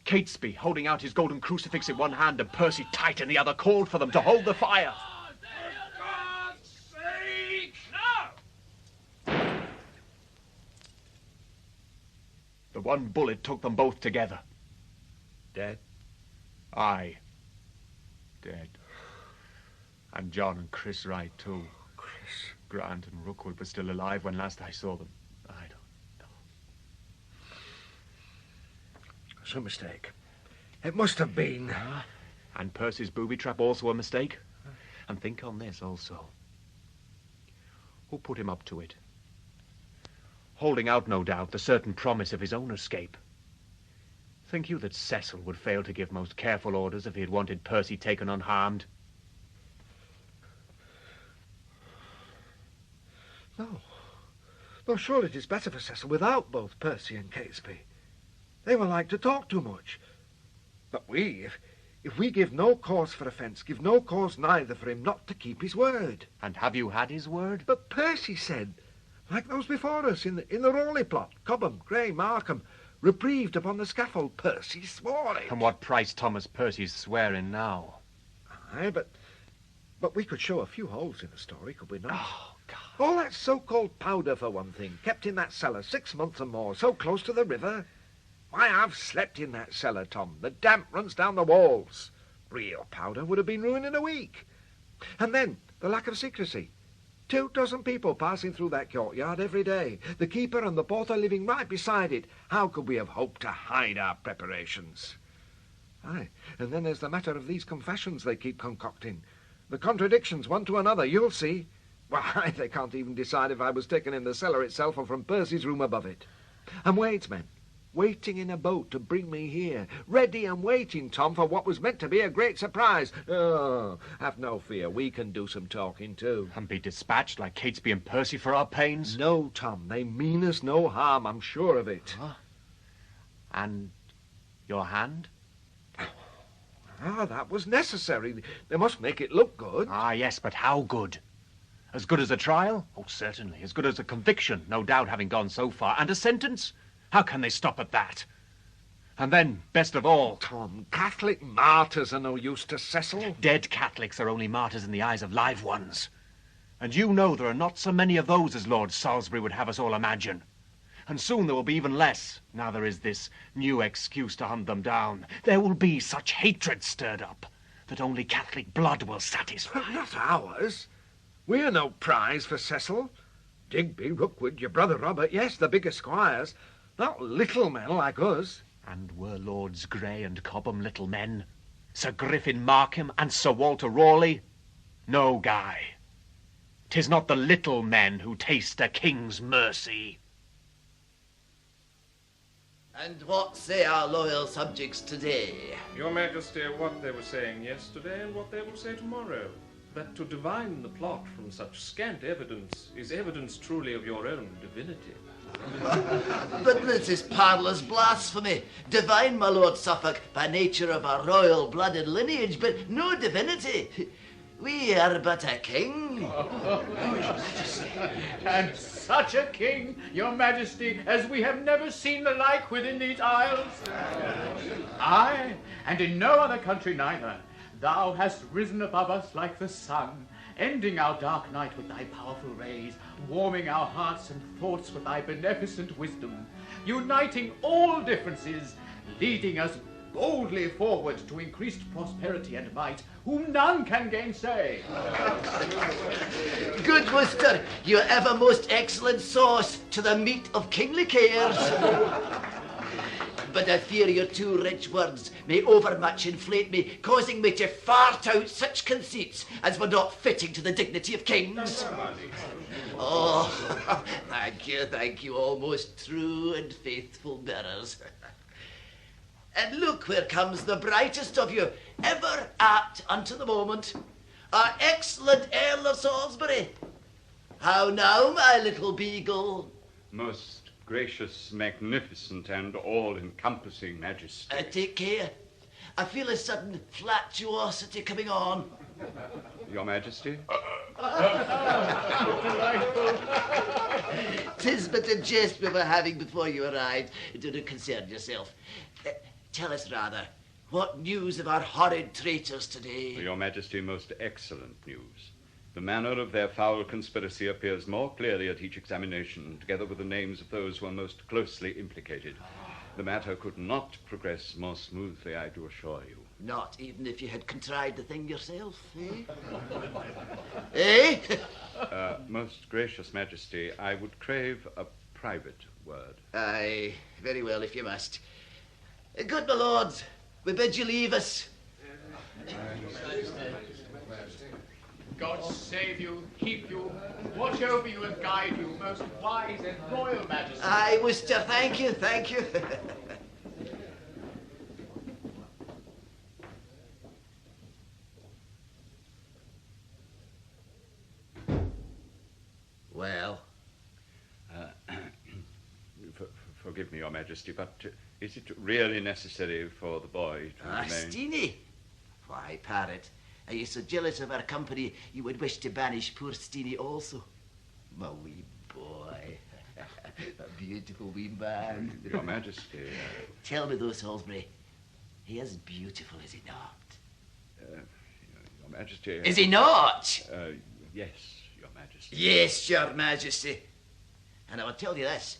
[SPEAKER 12] Catesby, holding out his golden crucifix in one hand and Percy tight in the other, called for them to hold the fire.
[SPEAKER 13] For God's sake! No!
[SPEAKER 12] The one bullet took them both together.
[SPEAKER 2] Dead?
[SPEAKER 12] Aye. Dead. And John and Chris Wright, too.
[SPEAKER 2] Chris.
[SPEAKER 12] Grant and Rookwood were still alive when last I saw them. I don't know.
[SPEAKER 2] It's a mistake. It must have been.
[SPEAKER 12] And Percy's booby trap also a mistake? And think on this also. Who put him up to it? Holding out, no doubt, the certain promise of his own escape. Think you that Cecil would fail to give most careful orders if he had wanted Percy taken unharmed?
[SPEAKER 2] No. No, surely it is better for Cecil without both Percy and Catesby. They will like to talk too much. But if we give no cause for offence, give no cause neither for him not to keep his word.
[SPEAKER 12] And have you had his word?
[SPEAKER 2] But Percy said, like those before us in the Raleigh plot, Cobham, Gray, Markham, reprieved upon the scaffold. Percy swore it.
[SPEAKER 12] And what price Thomas Percy's swearing now?
[SPEAKER 2] Aye, but we could show a few holes in the story, could we not?
[SPEAKER 12] Oh, God.
[SPEAKER 2] All that so-called powder, for one thing, kept in that cellar 6 months or more, so close to the river. Why, I've slept in that cellar, Tom. The damp runs down the walls. Real powder would have been ruined in a week. And then, the lack of secrecy. 24 people passing through that courtyard every day. The keeper and the porter living right beside it. How could we have hoped to hide our preparations? Aye, and then there's the matter of these confessions they keep concocting. The contradictions one to another, you'll see. Why, they can't even decide if I was taken in the cellar itself or from Percy's room above it. And Wade's men, waiting in a boat to bring me here. Ready and waiting, Tom, for what was meant to be a great surprise. Oh, have no fear, we can do some talking too.
[SPEAKER 12] And be dispatched like Catesby and Percy for our pains?
[SPEAKER 2] No, Tom, they mean us no harm, I'm sure of it.
[SPEAKER 12] Huh? And your hand?
[SPEAKER 2] Ah, that was necessary. They must make it look good.
[SPEAKER 12] Ah, yes, but how good? As good as a trial? Oh, certainly. As good as a conviction, no doubt, having gone so far. And a sentence? How can they stop at that? And then, best of all...
[SPEAKER 2] Tom, Catholic martyrs are no use to Cecil.
[SPEAKER 12] Dead Catholics are only martyrs in the eyes of live ones. And you know there are not so many of those as Lord Salisbury would have us all imagine. And soon there will be even less, now there is this new excuse to hunt them down. There will be such hatred stirred up that only Catholic blood will satisfy.
[SPEAKER 2] But not ours. We're no prize for Cecil. Digby, Rookwood, your brother Robert, yes, the big esquires. Not little men like us.
[SPEAKER 12] And were Lords Grey and Cobham little men? Sir Griffin Markham and Sir Walter Raleigh? No, Guy. 'Tis not the little men who taste a king's mercy.
[SPEAKER 14] And what say our loyal subjects today?
[SPEAKER 15] Your Majesty, what they were saying yesterday and what they will say tomorrow. That to divine the plot from such scant evidence is evidence truly of your own divinity.
[SPEAKER 14] But this is parlous blasphemy. Divine, my Lord Suffolk, by nature of our royal blood and lineage, but no divinity. We are but a king.
[SPEAKER 16] And such a king, your Majesty, as we have never seen the like within these isles. Aye, and in no other country neither. Thou hast risen above us like the sun, ending our dark night with thy powerful rays, warming our hearts and thoughts with thy beneficent wisdom, uniting all differences, leading us boldly forward to increased prosperity and might, whom none can gainsay.
[SPEAKER 14] Good Worcester, your ever most excellent sauce to the meat of kingly cares. But I fear your too rich words may overmuch inflate me, causing me to fart out such conceits as were not fitting to the dignity of kings. Oh, thank you, all most true and faithful bearers. And look where comes the brightest of you, ever apt unto the moment, our excellent Earl of Salisbury. How now, my little beagle?
[SPEAKER 17] Most gracious, magnificent, and all-encompassing Majesty.
[SPEAKER 14] Take care. I feel a sudden flatuosity coming on.
[SPEAKER 17] Your Majesty?
[SPEAKER 14] Delightful. 'Tis but a jest we were having before you arrived. Do not concern yourself. Tell us rather, what news of our horrid traitors today?
[SPEAKER 17] Your Majesty, most excellent news. The manner of their foul conspiracy appears more clearly at each examination, together with the names of those who are most closely implicated. The matter could not progress more smoothly, I do assure you.
[SPEAKER 14] Not even if you had contrived the thing yourself, eh?
[SPEAKER 17] Most gracious Majesty, I would crave a private word.
[SPEAKER 14] Aye, very well, if you must. Good my lords, we bid you leave us.
[SPEAKER 16] God save you, keep you, watch over you and guide you, most wise and royal Majesty.
[SPEAKER 14] Aye, Worcester, thank you, thank you. Well?
[SPEAKER 17] Forgive me, Your Majesty. Majesty, but is it really necessary for the boy to remain?
[SPEAKER 14] Steenie? Why, Parrot, are you so jealous of our company you would wish to banish poor Steenie also? My wee boy. A beautiful wee man.
[SPEAKER 17] Your Majesty.
[SPEAKER 14] Tell me though, Salisbury, he is beautiful, is he not?
[SPEAKER 17] Your Majesty.
[SPEAKER 14] Is he not?
[SPEAKER 17] Yes, Your Majesty.
[SPEAKER 14] Yes, Your Majesty. And I will tell you this.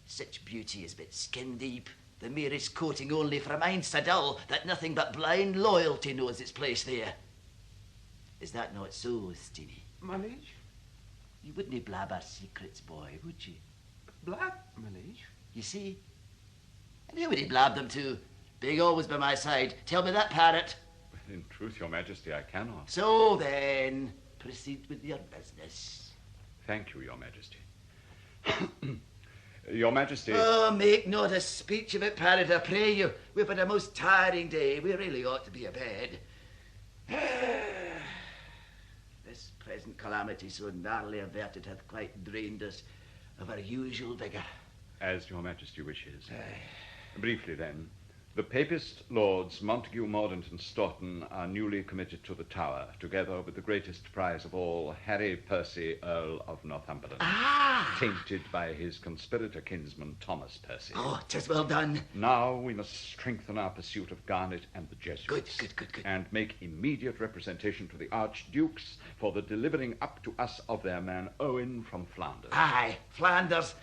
[SPEAKER 14] Such beauty is but skin deep, the merest coating only for a mind so dull that nothing but blind loyalty knows its place there. Is that not so, Steenie?
[SPEAKER 18] My liege?
[SPEAKER 14] You wouldn't blab our secrets, boy, would you?
[SPEAKER 18] Blab, my liege?
[SPEAKER 14] You see? And who would he blab them to? Being always by my side. Tell me that, Parrot.
[SPEAKER 17] In truth, Your Majesty, I cannot.
[SPEAKER 14] So then, proceed with your business.
[SPEAKER 17] Thank you, Your Majesty. Your Majesty...
[SPEAKER 14] Oh, make not a speech of it, Parrot, I pray you. We've had a most tiring day. We really ought to be abed. This present calamity, so narrowly averted, hath quite drained us of our usual vigour.
[SPEAKER 17] As Your Majesty wishes. Briefly, then, the Papist Lords Montague, Mordaunt and Staunton are newly committed to the Tower, together with the greatest prize of all, Harry Percy, Earl of Northumberland. Tainted by his conspirator kinsman, Thomas Percy.
[SPEAKER 14] Oh, 'tis well done.
[SPEAKER 17] Now we must strengthen our pursuit of Garnet and the Jesuits.
[SPEAKER 14] Good.
[SPEAKER 17] And make immediate representation to the Archdukes for the delivering up to us of their man Owen from Flanders.
[SPEAKER 14] Aye, Flanders.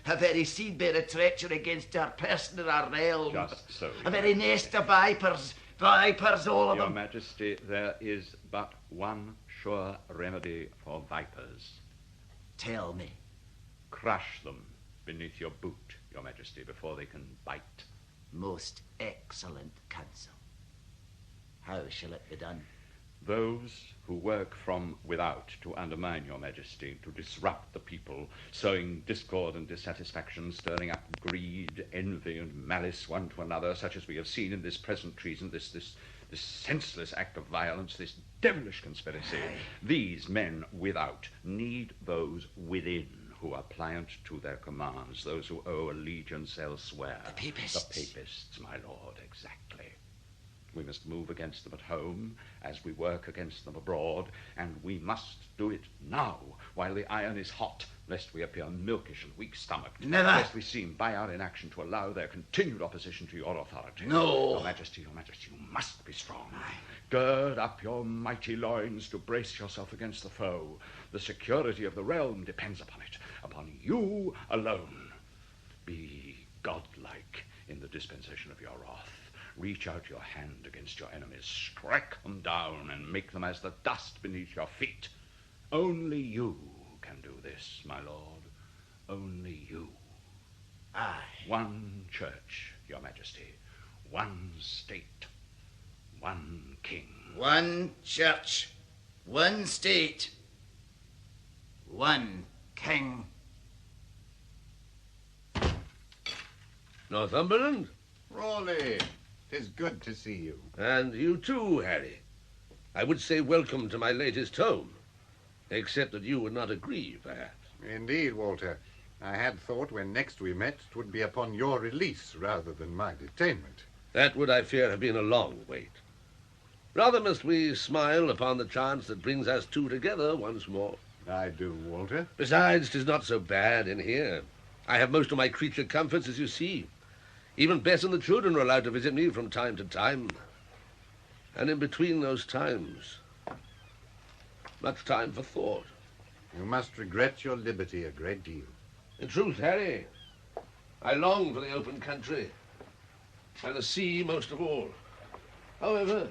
[SPEAKER 14] A very seed-bearer treachery against our person and our realm.
[SPEAKER 17] Just so.
[SPEAKER 14] A very nest of vipers. Vipers, all of
[SPEAKER 17] Your
[SPEAKER 14] them.
[SPEAKER 17] Majesty, there is but one sure remedy for vipers.
[SPEAKER 14] Tell me.
[SPEAKER 17] Crush them beneath your boot, Your Majesty, before they can bite.
[SPEAKER 14] Most excellent counsel. How shall it be done?
[SPEAKER 17] Those who work from without to undermine Your Majesty, to disrupt the people, sowing discord and dissatisfaction, stirring up greed, envy, and malice one to another, such as we have seen in this present treason, this senseless act of violence, this devilish conspiracy. These men without need those within who are pliant to their commands, those who owe allegiance elsewhere.
[SPEAKER 14] The Papists.
[SPEAKER 17] The Papists, my lord, exactly. We must move against them at home as we work against them abroad, and we must do it now, while the iron is hot, lest we appear milkish and weak-stomached.
[SPEAKER 14] Never.
[SPEAKER 17] Lest we seem by our inaction to allow their continued opposition to your authority.
[SPEAKER 14] No.
[SPEAKER 17] Your Majesty, you must be strong. Gird up your mighty loins to brace yourself against the foe. The security of the realm depends upon it, upon you alone. Be godlike in the dispensation of your wrath. Reach out your hand against your enemies, strike them down, and make them as the dust beneath your feet. Only you can do this, my lord. Only you.
[SPEAKER 14] Aye.
[SPEAKER 17] One church, Your Majesty. One state. One king.
[SPEAKER 14] One church. One state. One king.
[SPEAKER 19] Northumberland?
[SPEAKER 20] Ralegh, 'tis good to see you.
[SPEAKER 19] And you too, Harry. I would say welcome to my latest home, except that you would not agree, perhaps.
[SPEAKER 20] Indeed, Walter. I had thought when next we met, 'twould be upon your release rather than my detainment.
[SPEAKER 19] That would, I fear, have been a long wait. Rather must we smile upon the chance that brings us two together once more.
[SPEAKER 20] I do, Walter.
[SPEAKER 19] Besides, 'tis not so bad in here. I have most of my creature comforts, as you see. Even Bess and the children are allowed to visit me from time to time. And in between those times, much time for thought.
[SPEAKER 20] You must regret your liberty a great deal.
[SPEAKER 19] In truth, Harry, I long for the open country, and the sea most of all. However,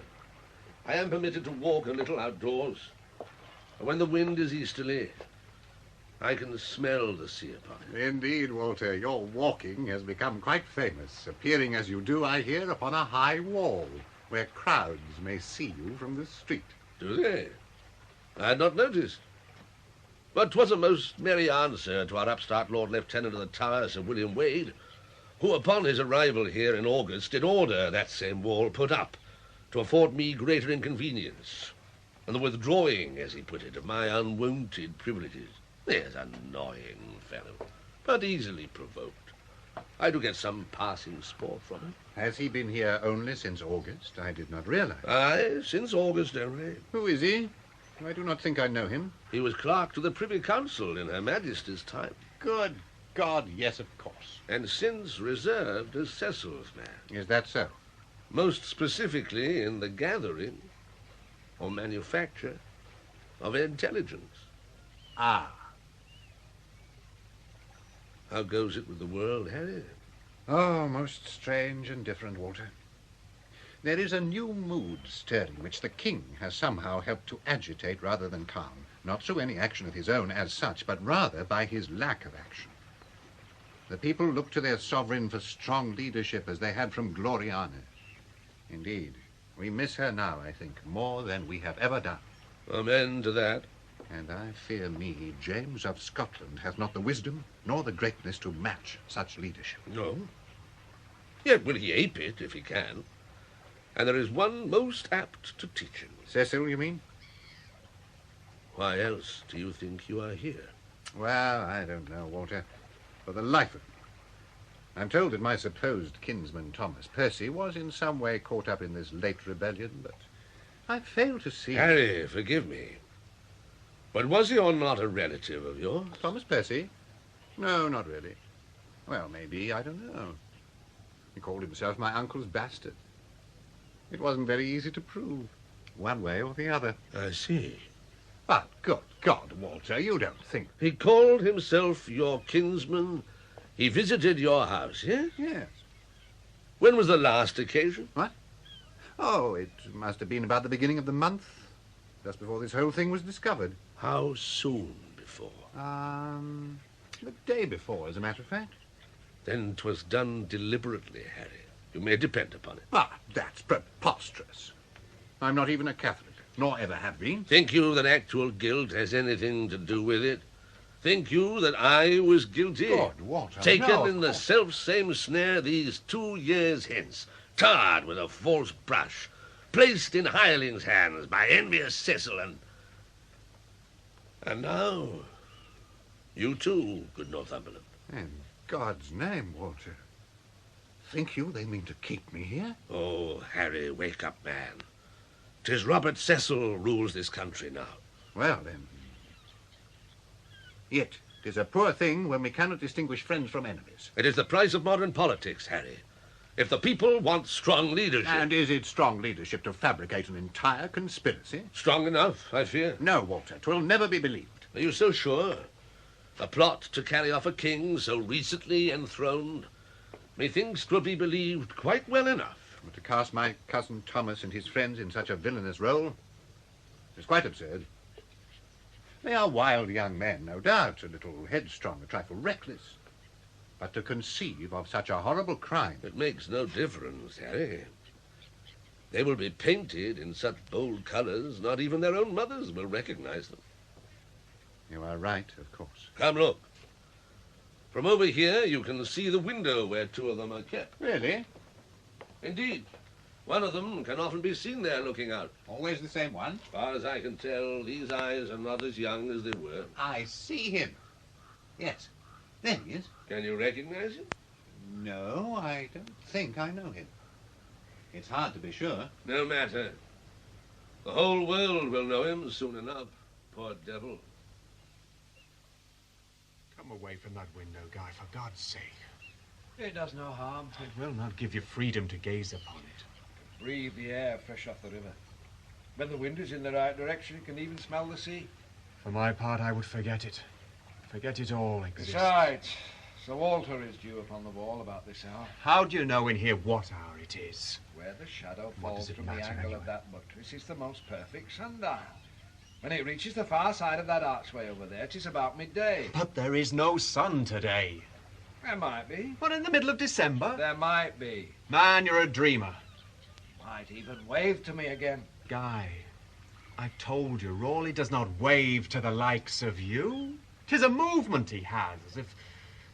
[SPEAKER 19] I am permitted to walk a little outdoors. And when the wind is easterly, I can smell the sea upon it.
[SPEAKER 20] Indeed, Walter, your walking has become quite famous, appearing as you do, I hear, upon a high wall, where crowds may see you from the street.
[SPEAKER 19] Do they? I had not noticed. But 'twas a most merry answer to our upstart Lord Lieutenant of the Tower, Sir William Waad, who upon his arrival here in August did order that same wall put up to afford me greater inconvenience, and the withdrawing, as he put it, of my unwonted privileges. There's an annoying fellow, but easily provoked. I do get some passing sport from him.
[SPEAKER 20] Has he been here only since August? I did not realize.
[SPEAKER 19] Aye, since August only.
[SPEAKER 20] Who is he? I do not think I know him.
[SPEAKER 19] He was clerk to the Privy Council in Her Majesty's time.
[SPEAKER 20] Good God, yes, of course.
[SPEAKER 19] And since reserved as Cecil's man.
[SPEAKER 20] Is that so?
[SPEAKER 19] Most specifically in the gathering or manufacture of intelligence.
[SPEAKER 20] Ah.
[SPEAKER 19] How goes it with the world, Harry?
[SPEAKER 20] Oh, most strange and different, Walter. There is a new mood stirring, which the king has somehow helped to agitate rather than calm. Not through any action of his own as such, but rather by his lack of action. The people look to their sovereign for strong leadership as they had from Gloriana. Indeed, we miss her now, I think, more than we have ever done.
[SPEAKER 19] Amen to that.
[SPEAKER 20] And I fear me, James of Scotland has not the wisdom nor the greatness to match such leadership.
[SPEAKER 19] No. Yet will he ape it if he can. And there is one most apt to teach him.
[SPEAKER 20] Cecil, you mean?
[SPEAKER 19] Why else do you think you are here?
[SPEAKER 20] Well, I don't know, Walter. For the life of me. I'm told that my supposed kinsman, Thomas Percy, was in some way caught up in this late rebellion, but I fail to see...
[SPEAKER 19] Harry, forgive me. But was he or not a relative of yours?
[SPEAKER 20] Thomas Percy? No, not really. Well, maybe, I don't know. He called himself my uncle's bastard. It wasn't very easy to prove, one way or the other.
[SPEAKER 19] I see.
[SPEAKER 20] But, good God, Walter, you don't think...
[SPEAKER 19] He called himself your kinsman. He visited your house, yes?
[SPEAKER 20] Yes.
[SPEAKER 19] When was the last occasion?
[SPEAKER 20] What? Oh, it must have been about the beginning of the month, just before this whole thing was discovered.
[SPEAKER 19] How soon before?
[SPEAKER 20] The day before, as a matter of fact.
[SPEAKER 19] Then 'twas done deliberately, Harry. You may depend upon it.
[SPEAKER 20] Ah, that's preposterous. I'm not even a Catholic, nor ever have been.
[SPEAKER 19] Think you that actual guilt has anything to do with it? Think you that I was guilty?
[SPEAKER 20] Good, Walter,
[SPEAKER 19] Taken
[SPEAKER 20] no,
[SPEAKER 19] in the self-same snare these 2 years hence, tarred with a false brush, placed in hirelings' hands by envious Cecil, and now, you too, good Northumberland.
[SPEAKER 20] In God's name, Walter. Think you they mean to keep me here?
[SPEAKER 19] Oh, Harry, wake up, man. 'Tis Robert Cecil rules this country now.
[SPEAKER 20] Well, then. Yet, 'tis a poor thing when we cannot distinguish friends from enemies.
[SPEAKER 19] It is the price of modern politics, Harry. If the people want strong leadership...
[SPEAKER 20] And is it strong leadership to fabricate an entire conspiracy?
[SPEAKER 19] Strong enough, I fear.
[SPEAKER 20] No, Walter, 'twill never be believed.
[SPEAKER 19] Are you so sure? A plot to carry off a king so recently enthroned? Methinks 'twill be believed quite well enough.
[SPEAKER 20] But to cast my cousin Thomas and his friends in such a villainous role is quite absurd. They are wild young men, no doubt, a little headstrong, a trifle reckless. But to conceive of such a horrible crime...
[SPEAKER 19] It makes no difference, Harry. They will be painted in such bold colors, not even their own mothers will recognize them.
[SPEAKER 20] You are right, of course.
[SPEAKER 19] Come, look. From over here, you can see the window where 2 of them are kept.
[SPEAKER 20] Really?
[SPEAKER 19] Indeed. One of them can often be seen there looking out.
[SPEAKER 20] Always the same one?
[SPEAKER 19] As far as I can tell, these eyes are not as young as they were.
[SPEAKER 20] I see him. Yes. There he is.
[SPEAKER 19] Can you recognize him?
[SPEAKER 20] No, I don't think I know him. It's hard to be sure.
[SPEAKER 19] No matter. The whole world will know him soon enough. Poor devil.
[SPEAKER 12] Come away from that window, Guy, for God's sake.
[SPEAKER 5] It does no harm.
[SPEAKER 12] It will not give you freedom to gaze upon it.
[SPEAKER 5] Breathe the air fresh off the river. When the wind is in the right direction, you can even smell the sea.
[SPEAKER 12] For my part, I would forget it. Forget it all exists.
[SPEAKER 5] Besides, Sir Walter is due upon the wall about this hour.
[SPEAKER 12] How do you know in here what hour it is?
[SPEAKER 5] Where the shadow
[SPEAKER 12] What
[SPEAKER 5] falls
[SPEAKER 12] does it
[SPEAKER 5] from the
[SPEAKER 12] matter
[SPEAKER 5] angle
[SPEAKER 12] anyway?
[SPEAKER 5] of that buttress is the most perfect sundial. When it reaches the far side of that archway over there, it is about midday.
[SPEAKER 12] But there is no sun today.
[SPEAKER 5] There might be.
[SPEAKER 12] What, in the middle of December?
[SPEAKER 5] There might be.
[SPEAKER 12] Man, you're a dreamer.
[SPEAKER 5] Might even wave to me again.
[SPEAKER 12] Guy, I've told you, Raleigh does not wave to the likes of you. 'Tis a movement he has, as if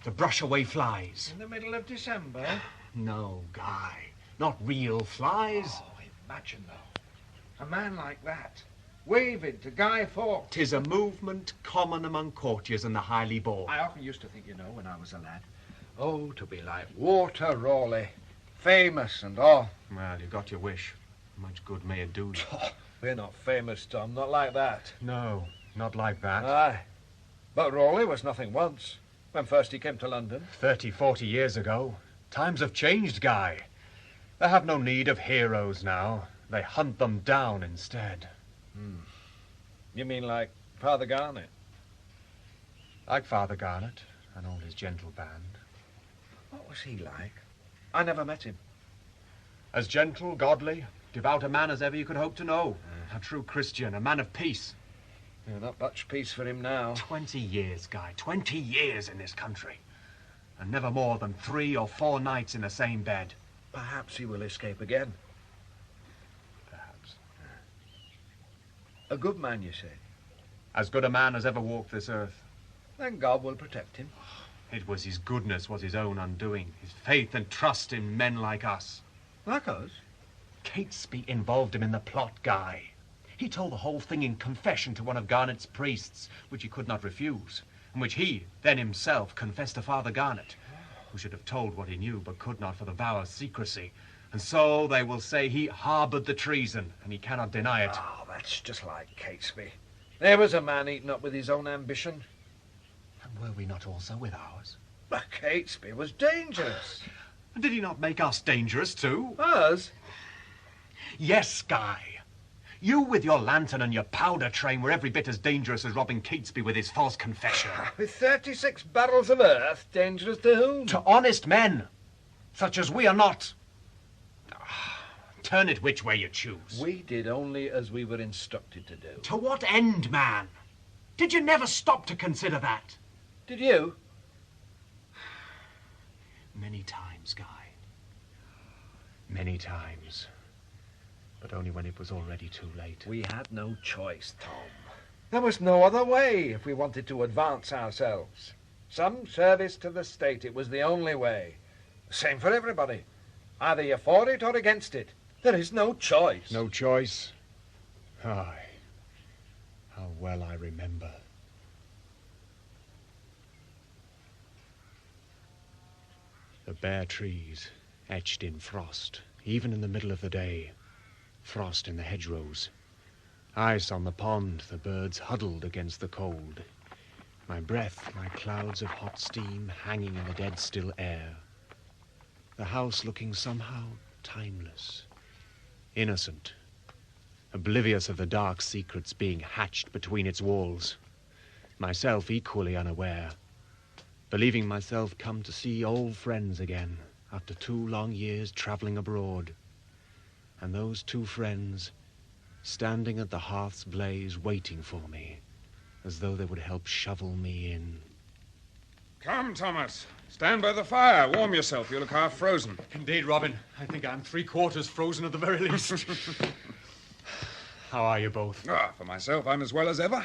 [SPEAKER 12] to brush away flies.
[SPEAKER 5] In the middle of December?
[SPEAKER 12] No, Guy, not real flies.
[SPEAKER 5] Oh, imagine, though. A man like that, waving to Guy Fawkes.
[SPEAKER 12] 'Tis a movement common among courtiers and the highly born.
[SPEAKER 5] I often used to think, you know, when I was a lad, Oh, to be like Walter Raleigh, famous and all.
[SPEAKER 12] Well, you got your wish. Much good may it do you.
[SPEAKER 5] We're not famous, Tom, not like that.
[SPEAKER 12] No, not like that.
[SPEAKER 5] Aye. But Raleigh was nothing once, when first he came to London.
[SPEAKER 12] 30, 40 years ago. Times have changed, Guy. They have no need of heroes now. They hunt them down instead.
[SPEAKER 5] You mean like Father Garnet?
[SPEAKER 12] Like Father Garnet and all his gentle band.
[SPEAKER 5] What was he like? I never met him.
[SPEAKER 12] As gentle, godly, devout a man as ever you could hope to know. A true Christian, a man of peace.
[SPEAKER 5] Yeah, not much peace for him now.
[SPEAKER 12] 20 years, Guy. 20 years in this country. And never more than 3 or 4 nights in the same bed.
[SPEAKER 5] Perhaps he will escape again.
[SPEAKER 12] Perhaps.
[SPEAKER 5] A good man, you say?
[SPEAKER 12] As good a man as ever walked this earth.
[SPEAKER 5] Then God will protect him.
[SPEAKER 12] It was his goodness was his own undoing. His faith and trust in men like us.
[SPEAKER 5] Like us?
[SPEAKER 12] Catesby involved him in the plot, Guy. He told the whole thing in confession to one of Garnet's priests, which he could not refuse, and which he, then himself, confessed to Father Garnet, who should have told what he knew, but could not for the vow of secrecy. And so they will say he harboured the treason, and he cannot deny it.
[SPEAKER 5] Oh, that's just like Catesby. There was a man eaten up with his own ambition.
[SPEAKER 12] And were we not also with ours?
[SPEAKER 5] But Catesby was dangerous.
[SPEAKER 12] And did he not make us dangerous too?
[SPEAKER 5] Us?
[SPEAKER 12] Yes, Guy. You with your lantern and your powder train were every bit as dangerous as robbing Catesby with his false confession.
[SPEAKER 5] With 36 barrels of earth, dangerous to whom?
[SPEAKER 12] To honest men, such as we are not. Turn it which way you choose.
[SPEAKER 5] We did only as we were instructed to do.
[SPEAKER 12] To what end, man? Did you never stop to consider that?
[SPEAKER 5] Did you?
[SPEAKER 12] Many times, Guy. Many times. But only when it was already too late.
[SPEAKER 5] We had no choice, Tom. There was no other way if we wanted to advance ourselves. Some service to the state, it was the only way. Same for everybody. Either you're for it or against it. There is no choice.
[SPEAKER 12] No choice? Aye. How well I remember. The bare trees, etched in frost, even in the middle of the day. Frost in the hedgerows. Ice on the pond, the birds huddled against the cold. My breath, my clouds of hot steam hanging in the dead still air. The house looking somehow timeless, innocent, oblivious of the dark secrets being hatched between its walls. Myself equally unaware, believing myself come to see old friends again after 2 long years travelling abroad. And those 2 friends standing at the hearth's blaze waiting for me, as though they would help shovel me in.
[SPEAKER 13] Come, Thomas. Stand by the fire. Warm yourself. You look half frozen.
[SPEAKER 12] Indeed, Robin. I think I'm 3/4 frozen at the very least. How are you both?
[SPEAKER 13] Ah, for myself, I'm as well as ever.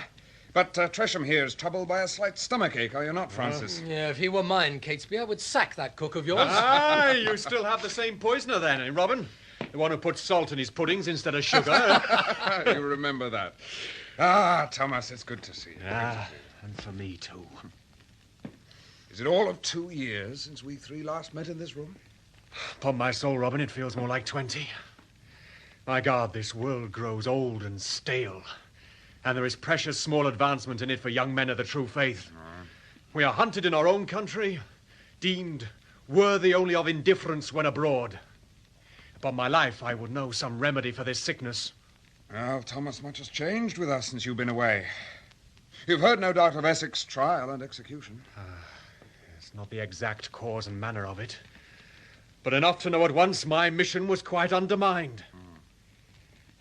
[SPEAKER 13] But Tresham here is troubled by a slight stomachache, are you not, Francis?
[SPEAKER 21] Yeah, if he were mine, Catesby, I would sack that cook of yours.
[SPEAKER 12] Ah, you still have the same poisoner then, eh, Robin? The one who puts salt in his puddings instead of sugar.
[SPEAKER 13] You remember that. Ah, Thomas, it's good to see you.
[SPEAKER 12] Ah, and for me too.
[SPEAKER 13] Is it all of 2 years since we 3 last met in this room?
[SPEAKER 12] Upon my soul, Robin, it feels more like 20. My God, this world grows old and stale. And there is precious small advancement in it for young men of the true faith. We are hunted in our own country, deemed worthy only of indifference when abroad. Upon my life, I would know some remedy for this sickness.
[SPEAKER 13] Well, Thomas, much has changed with us since you've been away. You've heard, no doubt, of Essex trial and execution.
[SPEAKER 12] It's not the exact cause and manner of it, but enough to know at once my mission was quite undermined.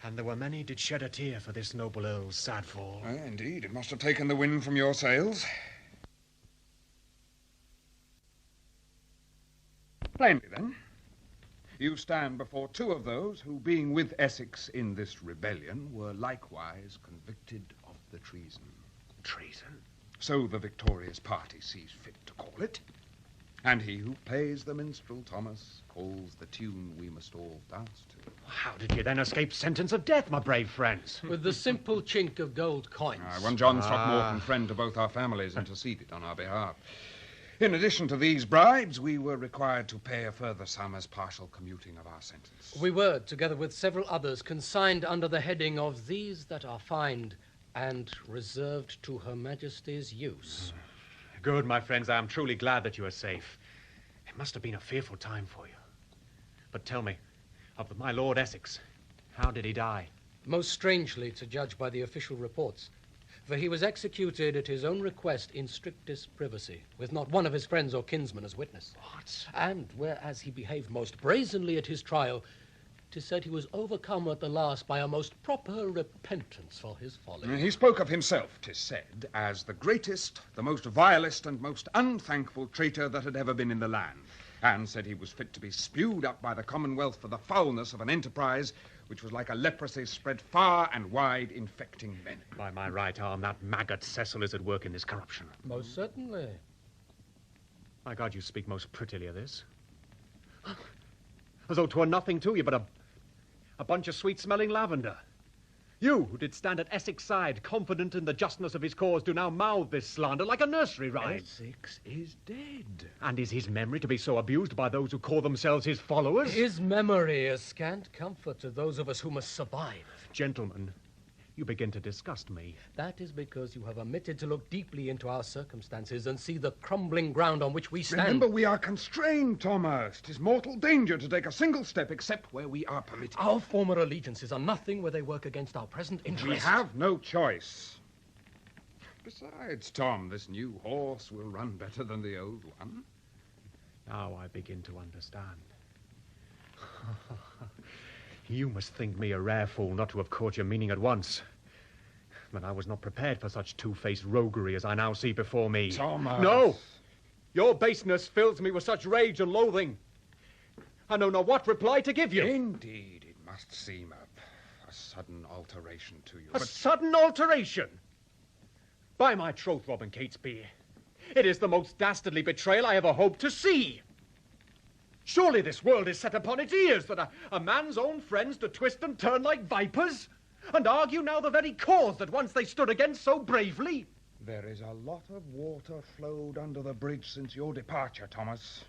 [SPEAKER 12] And there were many did shed a tear for this noble earl's sad fall.
[SPEAKER 13] Indeed, it must have taken the wind from your sails. Plainly, then, you stand before 2 of those who, being with Essex in this rebellion, were likewise convicted of the treason.
[SPEAKER 12] Treason?
[SPEAKER 13] So the victorious party sees fit to call it. And he who plays the minstrel, Thomas, calls the tune we must all dance to.
[SPEAKER 12] How did you then escape sentence of death, my brave friends?
[SPEAKER 21] With the simple chink of gold coins.
[SPEAKER 13] One John Throckmorton, friend to both our families, interceded on our behalf. In addition to these bribes, we were required to pay a further sum as partial commuting of our sentence.
[SPEAKER 21] We were, together with several others, consigned under the heading of these that are fined and reserved to Her Majesty's use.
[SPEAKER 12] Good, my friends. I am truly glad that you are safe. It must have been a fearful time for you. But tell me, of my Lord Essex, how did he die?
[SPEAKER 21] Most strangely, to judge by the official reports. For he was executed at his own request in strictest privacy, with not one of his friends or kinsmen as witness.
[SPEAKER 12] What?
[SPEAKER 21] And whereas he behaved most brazenly at his trial, 'tis said he was overcome at the last by a most proper repentance for his folly.
[SPEAKER 13] He spoke of himself, 'tis said, as the greatest, the most vilest, and most unthankful traitor that had ever been in the land, and said he was fit to be spewed up by the Commonwealth for the foulness of an enterprise which was like a leprosy spread far and wide, infecting men.
[SPEAKER 12] By my right arm, that maggot Cecil is at work in this corruption.
[SPEAKER 21] Most certainly.
[SPEAKER 12] My God, you speak most prettily of this. As though 'twere nothing to you but a bunch of sweet-smelling lavender. You, who did stand at Essex' side, confident in the justness of his cause, do now mouth this slander like a nursery rhyme.
[SPEAKER 13] Essex is dead.
[SPEAKER 12] And is his memory to be so abused by those who call themselves his followers?
[SPEAKER 21] His memory is scant comfort to those of us who must survive.
[SPEAKER 12] Gentlemen, you begin to disgust me.
[SPEAKER 21] That is because you have omitted to look deeply into our circumstances and see the crumbling ground on which we stand.
[SPEAKER 13] Remember, we are constrained, Thomas. 'Tis mortal danger to take a single step except where we are permitted.
[SPEAKER 21] Our former allegiances are nothing where they work against our present interests.
[SPEAKER 13] We have no choice. Besides, Tom, this new horse will run better than the old one.
[SPEAKER 12] Now I begin to understand. You must think me a rare fool not to have caught your meaning at once. But I was not prepared for such two-faced roguery as I now see before me.
[SPEAKER 13] Thomas!
[SPEAKER 12] No! Your baseness fills me with such rage and loathing. I know not what reply to give you.
[SPEAKER 13] Indeed, it must seem a sudden alteration to you.
[SPEAKER 12] A sudden alteration? By my troth, Robin Catesby, it is the most dastardly betrayal I ever hoped to see. Surely this world is set upon its ears, that a man's own friends do twist and turn like vipers, and argue now the very cause that once they stood against so bravely.
[SPEAKER 13] There is a lot of water flowed under the bridge since your departure, Thomas.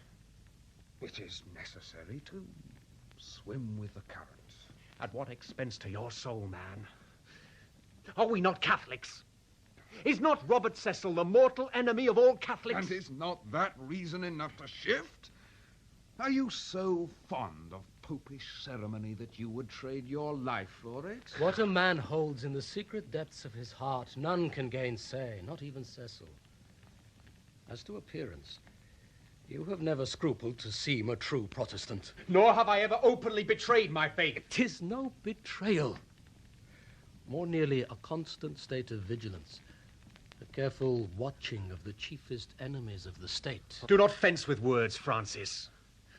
[SPEAKER 13] It is necessary to swim with the current.
[SPEAKER 12] At what expense to your soul, man? Are we not Catholics? Is not Robert Cecil the mortal enemy of all Catholics?
[SPEAKER 13] And is not that reason enough to shift? Are you so fond of Popish ceremony that you would trade your life for it?
[SPEAKER 21] What a man holds in the secret depths of his heart, none can gainsay, not even Cecil. As to appearance, you have never scrupled to seem a true Protestant.
[SPEAKER 12] Nor have I ever openly betrayed my faith.
[SPEAKER 21] 'Tis no betrayal. More nearly a constant state of vigilance. A careful watching of the chiefest enemies of the state.
[SPEAKER 12] Do not fence with words, Francis.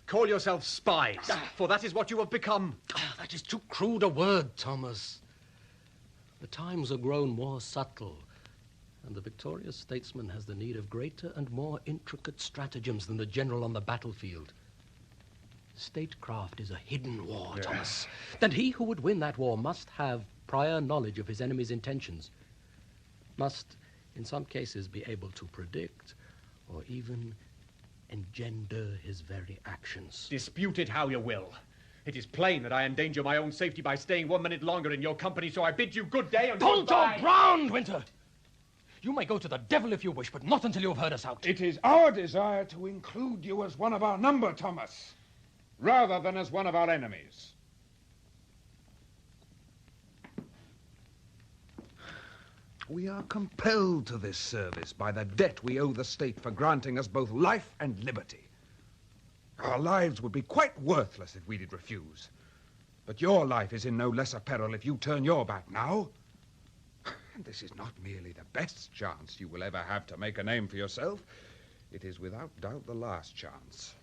[SPEAKER 12] Call yourselves spies, for that is what you have become.
[SPEAKER 21] That is too crude a word, Thomas. The times are grown more subtle, and the victorious statesman has the need of greater and more intricate stratagems than the general on the battlefield. Statecraft is a hidden war, Thomas. And he who would win that war must have prior knowledge of his enemy's intentions. Must, in some cases, be able to predict or even engender his very actions.
[SPEAKER 12] Dispute it how you will. It is plain that I endanger my own safety by staying 1 minute longer in your company, so I bid you good day and
[SPEAKER 21] Hold
[SPEAKER 12] goodbye.
[SPEAKER 21] your ground, Wintour! You may go to the devil if you wish, but not until you have heard us out.
[SPEAKER 13] It is our desire to include you as one of our number, Thomas, rather than as one of our enemies. We are compelled to this service by the debt we owe the state for granting us both life and liberty. Our lives would be quite worthless if we did refuse. But your life is in no lesser peril if you turn your back now. And this is not merely the best chance you will ever have to make a name for yourself. It is without doubt the last chance.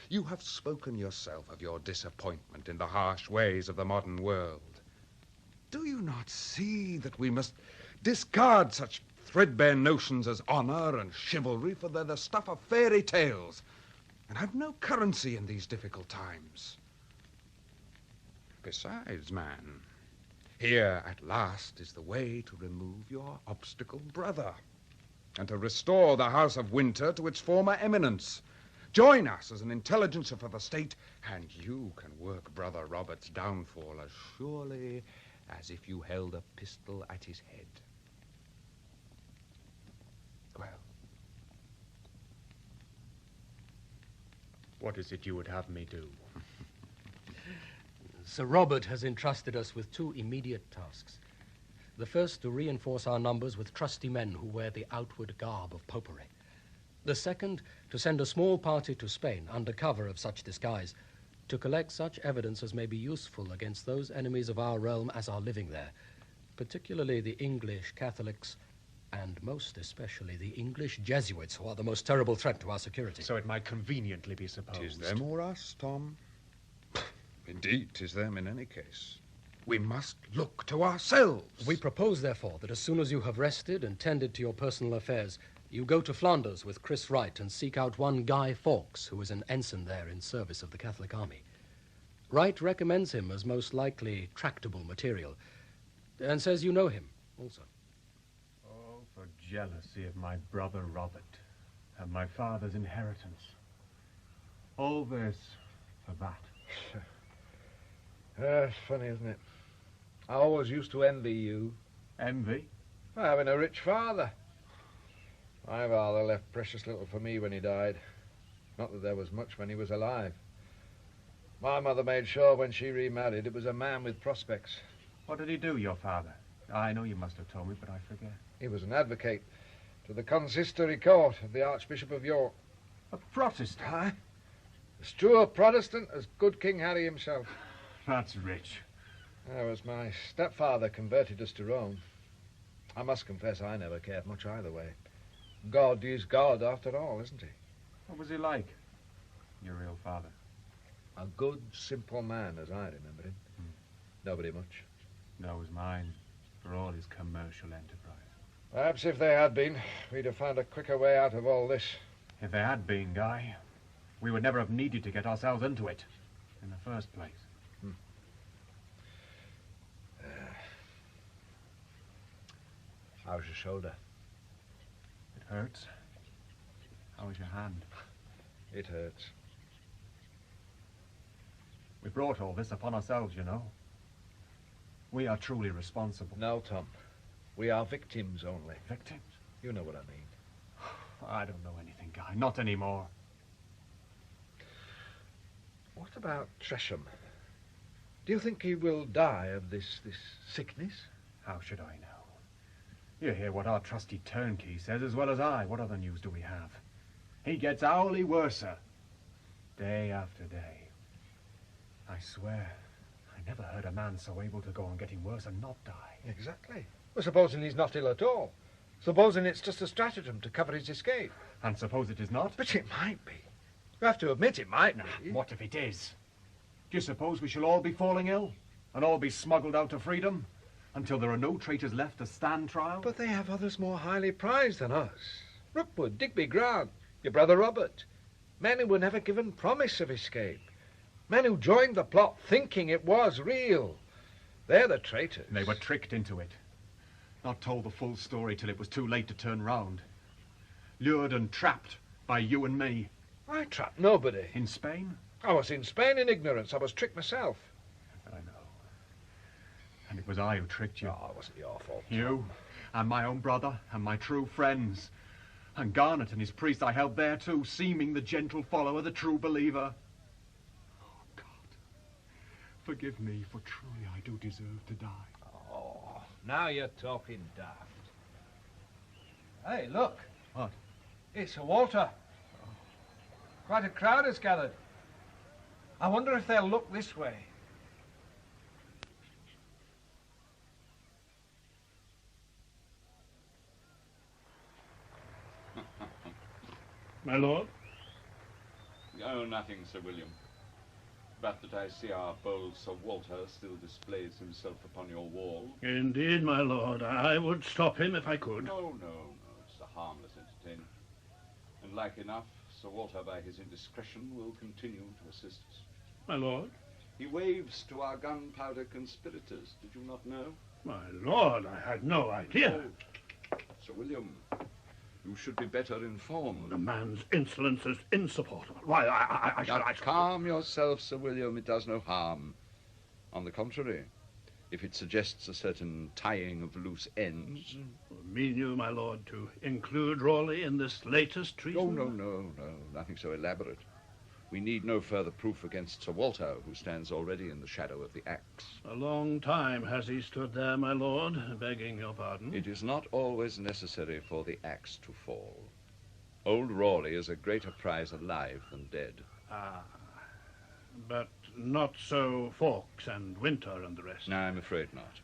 [SPEAKER 13] You have spoken yourself of your disappointment in the harsh ways of the modern world. Do you not see that we must discard such threadbare notions as honor and chivalry, for they're the stuff of fairy tales and have no currency in these difficult times? Besides, man, here at last is the way to remove your obstacle brother. and to restore the House of Wintour to its former eminence. Join us as an intelligencer for the state, and you can work Brother Robert's downfall as surely as if you held a pistol at his head. Well,
[SPEAKER 12] what is it you would have me do?
[SPEAKER 21] Sir Robert has entrusted us with two immediate tasks. The first, to reinforce our numbers with trusty men who wear the outward garb of popery. The second, to send a small party to Spain under cover of such disguise, to collect such evidence as may be useful against those enemies of our realm as are living there, particularly the English Catholics, and most especially the English Jesuits, who are the most terrible threat to our security.
[SPEAKER 12] So it might conveniently be supposed.
[SPEAKER 13] 'Tis them or us, Tom. Indeed, 'tis them in any case. We must look to ourselves.
[SPEAKER 21] We propose, therefore, that as soon as you have rested and tended to your personal affairs, you go to Flanders with Chris Wright and seek out one Guy Fawkes, who is an ensign there in service of the Catholic army. Wright recommends him as most likely tractable material, and says you know him also.
[SPEAKER 12] Oh, for jealousy of my brother Robert and my father's inheritance. All this for that.
[SPEAKER 2] Funny, isn't it? I always used to envy you.
[SPEAKER 12] Envy?
[SPEAKER 2] Having a rich father. My father left precious little for me when he died. Not that there was much when he was alive. My mother made sure when she remarried it was a man with prospects.
[SPEAKER 12] What did he do, your father? I know you must have told me, but I forget.
[SPEAKER 2] He was an advocate to the consistory court of the Archbishop of York.
[SPEAKER 12] A Protestant?
[SPEAKER 2] Aye. As true a Protestant as good King Harry himself.
[SPEAKER 12] That's rich.
[SPEAKER 2] That was my stepfather converted us to Rome. I must confess I never cared much either way. God is God after all, isn't he?
[SPEAKER 12] What was he like, your real father?
[SPEAKER 2] A good, simple man, as I remember him. Nobody much.
[SPEAKER 12] No was mine, for all his commercial enterprise.
[SPEAKER 2] Perhaps if they had been, we'd have found a quicker way out of all this.
[SPEAKER 12] If they had been, Guy, we would never have needed to get ourselves into it in the first place.
[SPEAKER 2] How's your shoulder?
[SPEAKER 12] It hurts. How is your hand?
[SPEAKER 2] It hurts.
[SPEAKER 12] We brought all this upon ourselves, you know. We are truly responsible.
[SPEAKER 2] No, Tom. We are victims only.
[SPEAKER 12] Victims?
[SPEAKER 2] You know what I mean.
[SPEAKER 12] I don't know anything, Guy. Not anymore.
[SPEAKER 2] What about Tresham? Do you think he will die of this sickness?
[SPEAKER 12] How should I know? You hear what our trusty turnkey says as well as I. What other news do we have? He gets hourly worser, day after day. I swear, I never heard a man so able to go on getting worse and not die.
[SPEAKER 2] Exactly. Well, supposing he's not ill at all. Supposing it's just a stratagem to cover his escape.
[SPEAKER 12] And suppose it is not?
[SPEAKER 2] But it might be. You have to admit it might be.
[SPEAKER 12] What if it is? Do you suppose we shall all be falling ill? And all be smuggled out to freedom? Until there are no traitors left to stand trial?
[SPEAKER 2] But they have others more highly prized than us. Rookwood, Digby, Grant, your brother Robert. Men who were never given promise of escape. Men who joined the plot thinking it was real. They're the traitors.
[SPEAKER 12] They were tricked into it. Not told the full story till it was too late to turn round. Lured and trapped by you and me.
[SPEAKER 2] I trapped nobody.
[SPEAKER 12] In Spain?
[SPEAKER 2] I was in Spain in ignorance. I was tricked myself.
[SPEAKER 12] I know. And it was I who tricked you.
[SPEAKER 2] Oh, it wasn't your fault.
[SPEAKER 12] You, and my own brother, and my true friends. And Garnet and his priest I helped there too, seeming the gentle follower, the true believer. Oh, God. Forgive me, for truly I do deserve to die.
[SPEAKER 2] Oh, now you're talking daft. Hey, look.
[SPEAKER 12] What?
[SPEAKER 2] It's Sir Walter. Quite a crowd has gathered. I wonder if they'll look this way.
[SPEAKER 7] My lord?
[SPEAKER 17] Oh, nothing, Sir William. But that I see our bold Sir Walter still displays himself upon your wall.
[SPEAKER 7] Indeed, my lord. I would stop him if I could.
[SPEAKER 17] No. It's a harmless entertainment. And like enough, Sir Walter, by his indiscretion, will continue to assist us.
[SPEAKER 7] My lord?
[SPEAKER 17] He waves to our gunpowder conspirators. Did you not know?
[SPEAKER 7] My lord, I had no idea.
[SPEAKER 17] Oh, Sir William,
[SPEAKER 6] You should be better informed.
[SPEAKER 7] The man's insolence is insupportable. Why, I shall...
[SPEAKER 6] Calm yourself, Sir William. It does no harm. On the contrary, if it suggests a certain tying of loose ends...
[SPEAKER 7] Mean you, my lord, to include Raleigh in this latest treason?
[SPEAKER 6] Oh, no. Nothing so elaborate. We need no further proof against Sir Walter, who stands already in the shadow of the axe.
[SPEAKER 7] A long time has he stood there, my lord, begging your pardon.
[SPEAKER 6] It is not always necessary for the axe to fall. Old Raleigh is a greater prize alive than dead.
[SPEAKER 7] Ah, but not so Fawkes and Wintour and the rest.
[SPEAKER 6] No, I'm afraid not.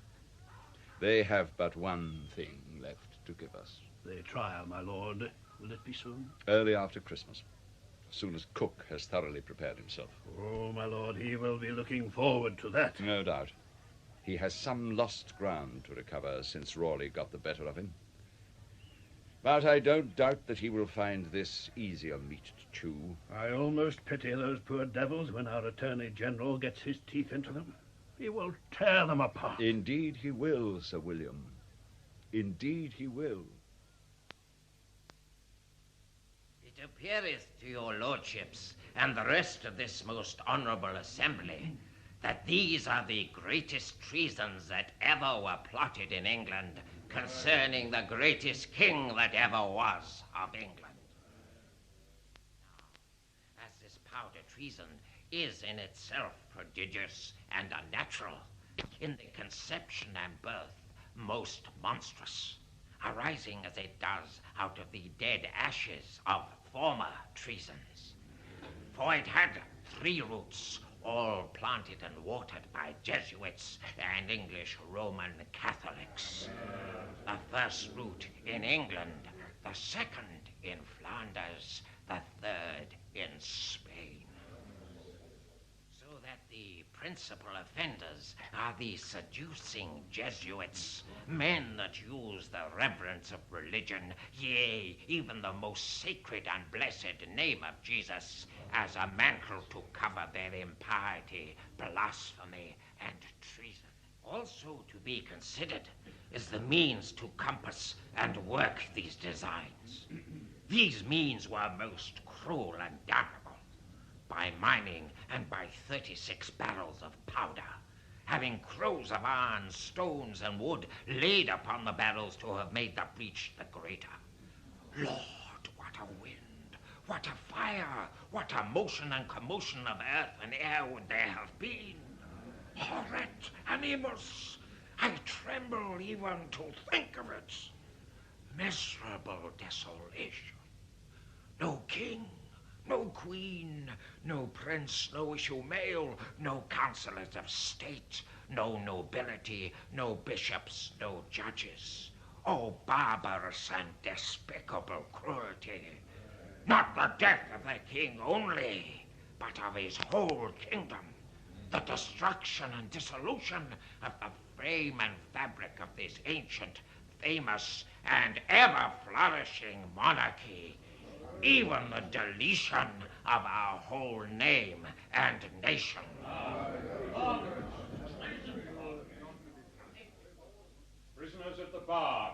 [SPEAKER 6] They have but one thing left to give us.
[SPEAKER 7] The trial, my lord. Will it be soon?
[SPEAKER 6] Early after Christmas. As soon as Cook has thoroughly prepared himself.
[SPEAKER 7] Oh, my lord, he will be looking forward to that.
[SPEAKER 6] No doubt. He has some lost ground to recover since Raleigh got the better of him. But I don't doubt that he will find this easier meat to chew.
[SPEAKER 7] I almost pity those poor devils when our Attorney General gets his teeth into them. He will tear them apart.
[SPEAKER 6] Indeed he will, Sir William. Indeed he will.
[SPEAKER 1] It appeareth to your lordships and the rest of this most honourable assembly that these are the greatest treasons that ever were plotted in England concerning the greatest king that ever was of England. Now, as this powder treason is in itself prodigious and unnatural, in the conception and birth most monstrous, arising as it does out of the dead ashes of former treasons. For it had 3 roots, all planted and watered by Jesuits and English Roman Catholics. The first root in England, the second in Flanders, the third in Spain. So that the principal offenders are the seducing Jesuits, men that use the reverence of religion, yea, even the most sacred and blessed name of Jesus, as a mantle to cover their impiety, blasphemy, and treason. Also to be considered is the means to compass and work these designs. These means were most cruel and damnable. By mining and by 36 barrels of powder, having crows of iron, stones, and wood laid upon the barrels to have made the breach the greater. Lord, what a wind, what a fire, what a motion and commotion of earth and air would there have been. Horret animus, I tremble even to think of it. Miserable desolation. No king, no queen, no prince, no issue male, no councillors of state, no nobility, no bishops, no judges. Oh, barbarous and despicable cruelty. Not the death of the king only, but of his whole kingdom. The destruction and dissolution of the frame and fabric of this ancient, famous, and ever-flourishing monarchy. Even the deletion of our whole name and nation.
[SPEAKER 22] Prisoners at the bar,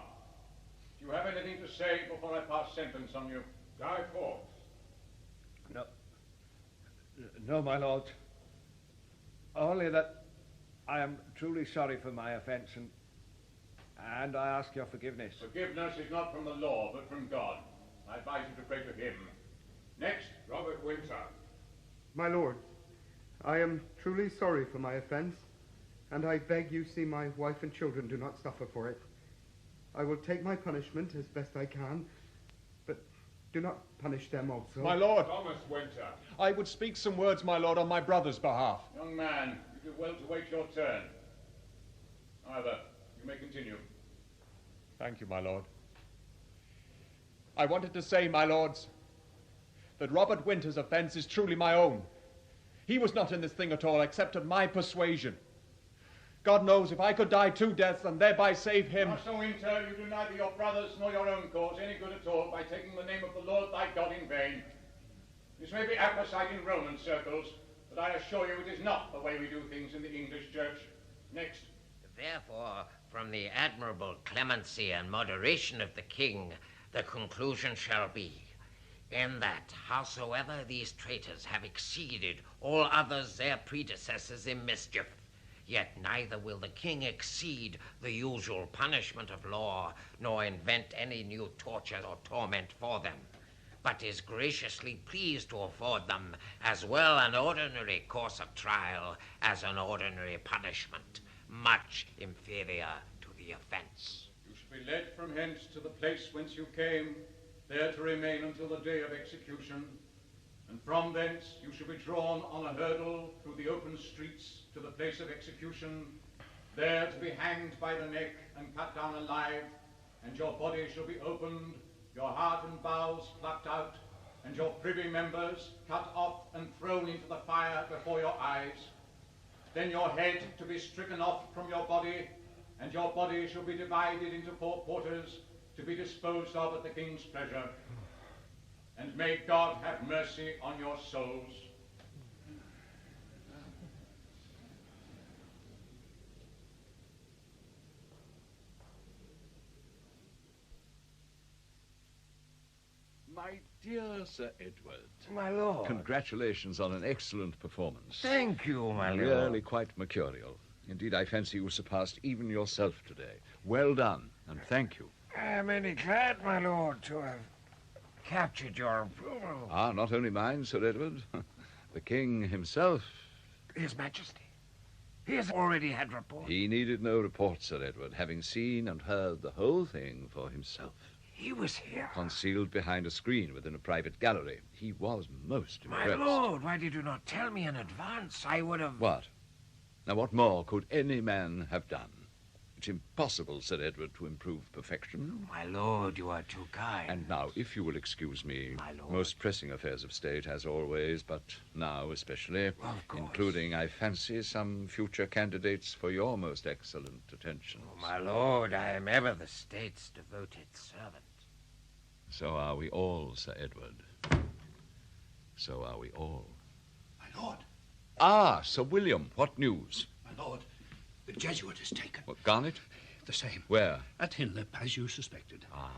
[SPEAKER 22] do you have anything to say before I pass sentence on you? Guy Fawkes.
[SPEAKER 5] No, my lord. Only that I am truly sorry for my offence, and I ask your forgiveness.
[SPEAKER 22] Forgiveness is not from the law, but from God. I advise you to pray to him. Next, Robert Wintour.
[SPEAKER 23] My lord, I am truly sorry for my offence, and I beg you see my wife and children do not suffer for it. I will take my punishment as best I can, but do not punish them also.
[SPEAKER 12] My lord,
[SPEAKER 22] Thomas Wintour.
[SPEAKER 12] I would speak some words, my lord, on my brother's behalf.
[SPEAKER 22] Young man, you do well to wait your turn. However, you may continue.
[SPEAKER 12] Thank you, my lord. I wanted to say, my lords, that Robert Wintour's offence is truly my own. He was not in this thing at all, except at my persuasion. God knows, if I could die 2 deaths and thereby save him...
[SPEAKER 22] Master Wintour, you do neither your brother's nor your own cause any good at all by taking the name of the Lord thy God in vain. This may be apposite in Roman circles, but I assure you it is not the way we do things in the English church. Next.
[SPEAKER 1] Therefore, from the admirable clemency and moderation of the king, The conclusion shall be, in that howsoever these traitors have exceeded all others their predecessors in mischief, yet neither will the king exceed the usual punishment of law, nor invent any new torture or torment for them, but is graciously pleased to afford them as well an ordinary course of trial as an ordinary punishment, much inferior to the offence.
[SPEAKER 16] You shall be led from hence to the place whence you came, there to remain until the day of execution, and from thence you shall be drawn on a hurdle through the open streets to the place of execution, there to be hanged by the neck and cut down alive, and your body shall be opened, your heart and bowels plucked out, and your privy members cut off and thrown into the fire before your eyes. Then your head to be stricken off from your body, and your body shall be divided into 4 quarters, to be disposed of at the king's pleasure. And may God have mercy on your souls.
[SPEAKER 6] My dear Sir Edward.
[SPEAKER 5] My lord.
[SPEAKER 6] Congratulations on an excellent performance.
[SPEAKER 5] Thank you, my lord.
[SPEAKER 6] Really quite mercurial. Indeed, I fancy you surpassed even yourself today. Well done, and thank you.
[SPEAKER 5] I am only glad, my lord, to have captured your approval.
[SPEAKER 6] Ah, not only mine, Sir Edward. The king himself.
[SPEAKER 5] His Majesty. He has already had report.
[SPEAKER 6] He needed no report, Sir Edward, having seen and heard the whole thing for himself.
[SPEAKER 5] He was here.
[SPEAKER 6] Concealed behind a screen within a private gallery. He was most impressed.
[SPEAKER 5] My lord, why did you not tell me in advance? I would have...
[SPEAKER 6] What? Now, what more could any man have done? It's impossible, Sir Edward, to improve perfection.
[SPEAKER 5] My lord, you are too kind.
[SPEAKER 6] And now, if you will excuse me,
[SPEAKER 5] my lord.
[SPEAKER 6] Most pressing affairs of state, as always, but now especially, including, I fancy, some future candidates for your most excellent attention.
[SPEAKER 5] Oh, my lord, I am ever the state's devoted servant.
[SPEAKER 6] So are we all, Sir Edward. So are we all.
[SPEAKER 7] My lord.
[SPEAKER 6] Ah, Sir William, what news?
[SPEAKER 7] My lord, the Jesuit is taken.
[SPEAKER 6] What, Garnet?
[SPEAKER 7] The same.
[SPEAKER 6] Where?
[SPEAKER 7] At Hinlip, as you suspected.
[SPEAKER 6] Ah.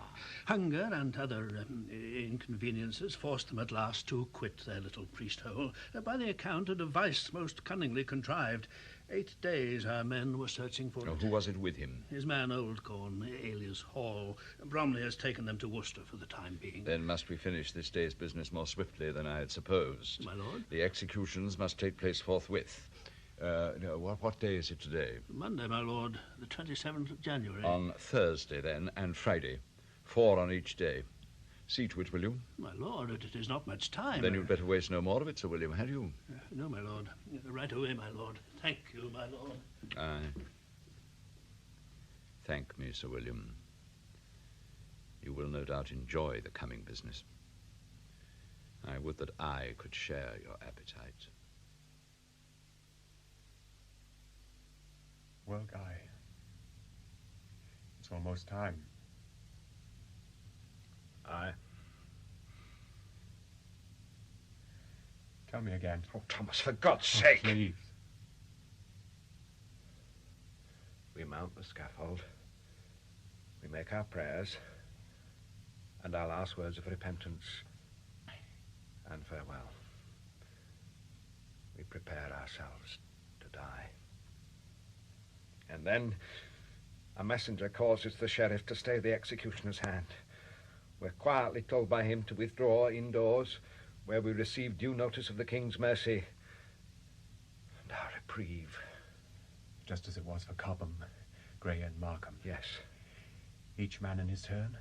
[SPEAKER 7] Hunger and other inconveniences forced them at last to quit their little priest hole. By the account, a device most cunningly contrived. 8 days our men were searching for it.
[SPEAKER 6] Who was it with him?
[SPEAKER 7] His man Oldcorn, alias Hall. Bromley has taken them to Worcester for the time being.
[SPEAKER 6] Then must we finish this day's business more swiftly than I had supposed.
[SPEAKER 7] My lord?
[SPEAKER 6] The executions must take place forthwith. What day is it today?
[SPEAKER 7] Monday, my lord, the 27th of January.
[SPEAKER 6] On Thursday, then, and Friday. 4 on each day. See to it, will you?
[SPEAKER 7] My lord, it is not much time.
[SPEAKER 6] Then you'd better waste no more of it, Sir William, had you?
[SPEAKER 7] No, my lord. Right away, my lord. Thank you, my lord.
[SPEAKER 6] Aye. Thank me, Sir William. You will no doubt enjoy the coming business. I would that I could share your appetite.
[SPEAKER 12] Well, Guy, it's almost time.
[SPEAKER 5] Aye.
[SPEAKER 12] Tell me again.
[SPEAKER 5] Oh, Thomas, for God's sake.
[SPEAKER 12] Please.
[SPEAKER 5] We mount the scaffold. We make our prayers and our last words of repentance and farewell. We prepare ourselves to die. And then a messenger causes the sheriff to stay the executioner's hand. We're quietly told by him to withdraw indoors, where we receive due notice of the king's mercy and our reprieve.
[SPEAKER 12] Just as it was for Cobham, Grey and Markham.
[SPEAKER 5] Yes.
[SPEAKER 12] Each man in his turn,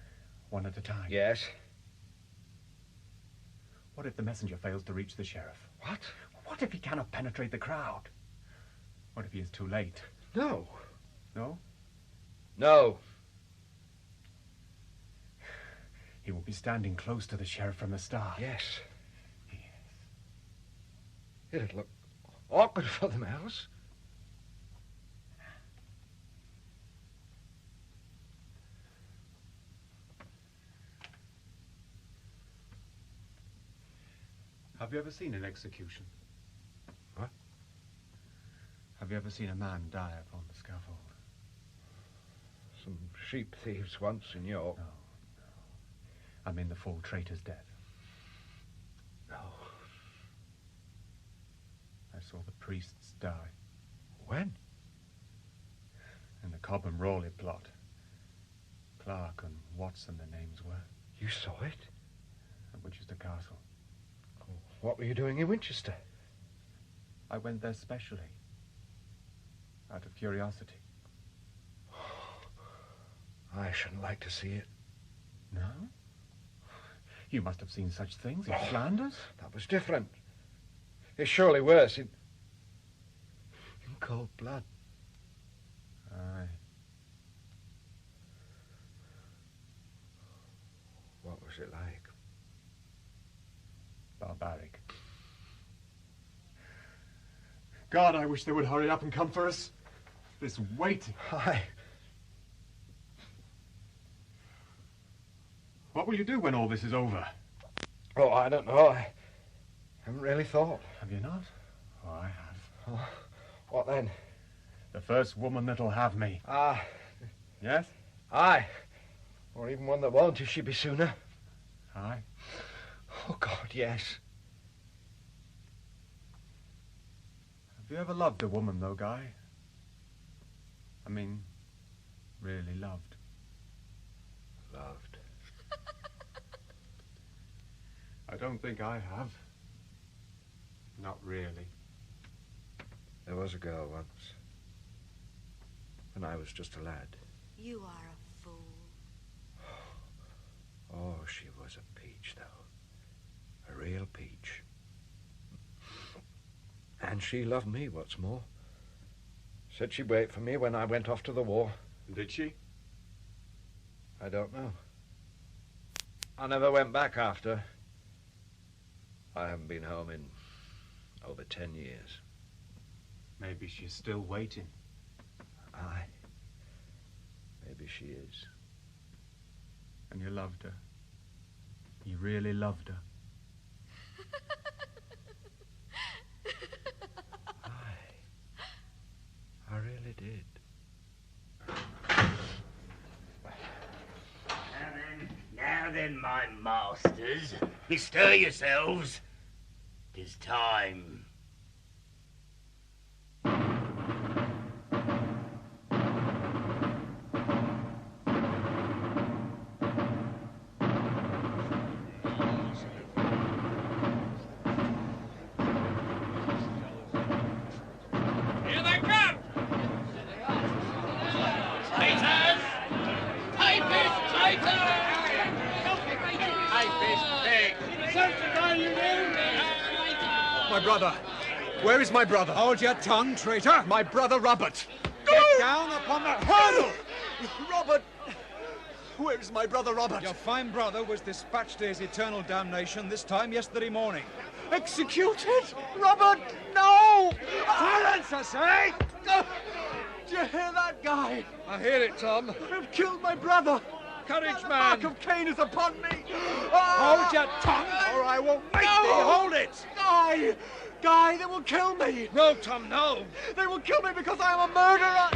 [SPEAKER 12] one at a time.
[SPEAKER 5] Yes.
[SPEAKER 12] What if the messenger fails to reach the sheriff?
[SPEAKER 5] What?
[SPEAKER 12] What if he cannot penetrate the crowd? What if he is too late?
[SPEAKER 5] No.
[SPEAKER 12] No?
[SPEAKER 5] No.
[SPEAKER 12] He will be standing close to the sheriff from the start.
[SPEAKER 5] Yes. It'd look awkward for the mouse.
[SPEAKER 12] Have you ever seen an execution?
[SPEAKER 5] What?
[SPEAKER 12] Have you ever seen a man die upon the scaffold?
[SPEAKER 5] Some sheep thieves once in York.
[SPEAKER 12] No. I mean the full traitor's death.
[SPEAKER 2] No.
[SPEAKER 12] I saw the priests die.
[SPEAKER 2] When?
[SPEAKER 12] In the Cobham Rowley plot. Clark and Watson, their names were.
[SPEAKER 2] You saw it?
[SPEAKER 12] At Winchester Castle.
[SPEAKER 2] What were you doing in Winchester?
[SPEAKER 12] I went there specially. Out of curiosity.
[SPEAKER 2] I shouldn't like to see it.
[SPEAKER 12] No? You must have seen such things in Flanders.
[SPEAKER 2] That was different. It's surely worse in cold blood.
[SPEAKER 12] Aye.
[SPEAKER 2] What was it like?
[SPEAKER 12] Barbaric. God, I wish they would hurry up and come for us. This waiting.
[SPEAKER 2] Aye.
[SPEAKER 12] What will you do when all this is over?
[SPEAKER 2] Oh, I don't know. I haven't really thought.
[SPEAKER 12] Have you not? Oh, I have.
[SPEAKER 2] Oh, what then?
[SPEAKER 12] The first woman that'll have me.
[SPEAKER 2] Ah.
[SPEAKER 12] Yes?
[SPEAKER 2] Aye. Or even one that won't, if she be sooner.
[SPEAKER 12] Aye.
[SPEAKER 2] Oh, God, yes.
[SPEAKER 12] Have you ever loved a woman, though, Guy? I mean, really loved.
[SPEAKER 2] Loved.
[SPEAKER 12] I don't think I have. Not really.
[SPEAKER 2] There was a girl once. When I was just a lad.
[SPEAKER 3] You are a fool.
[SPEAKER 2] Oh, she was a peach, though. A real peach. And she loved me, what's more. Said she'd wait for me when I went off to the war.
[SPEAKER 12] Did she?
[SPEAKER 2] I don't know. I never went back after. I haven't been home in over 10 years.
[SPEAKER 12] Maybe she's still waiting.
[SPEAKER 2] Aye. Maybe she is.
[SPEAKER 12] And you loved her? You really loved her?
[SPEAKER 2] Aye. I really did.
[SPEAKER 4] Now then, my masters, bestir yourselves. 'Tis time.
[SPEAKER 8] Here they come! Traitors! Papist traitors!
[SPEAKER 13] My brother. Where is my brother? Hold your tongue, traitor. My brother Robert. Get down upon the hurdle! Robert! Where is my brother Robert? Your fine brother was dispatched to his eternal damnation this time yesterday morning. Executed? Robert, no! Silence, I say! Do you hear that, Guy? I hear it, Tom. They've killed my brother. Courage, man. The mark of Cain is upon me. Hold your tongue, or I will make thee hold it. Guy, they will kill me. No, Tom, no. They will kill me because I am a murderer.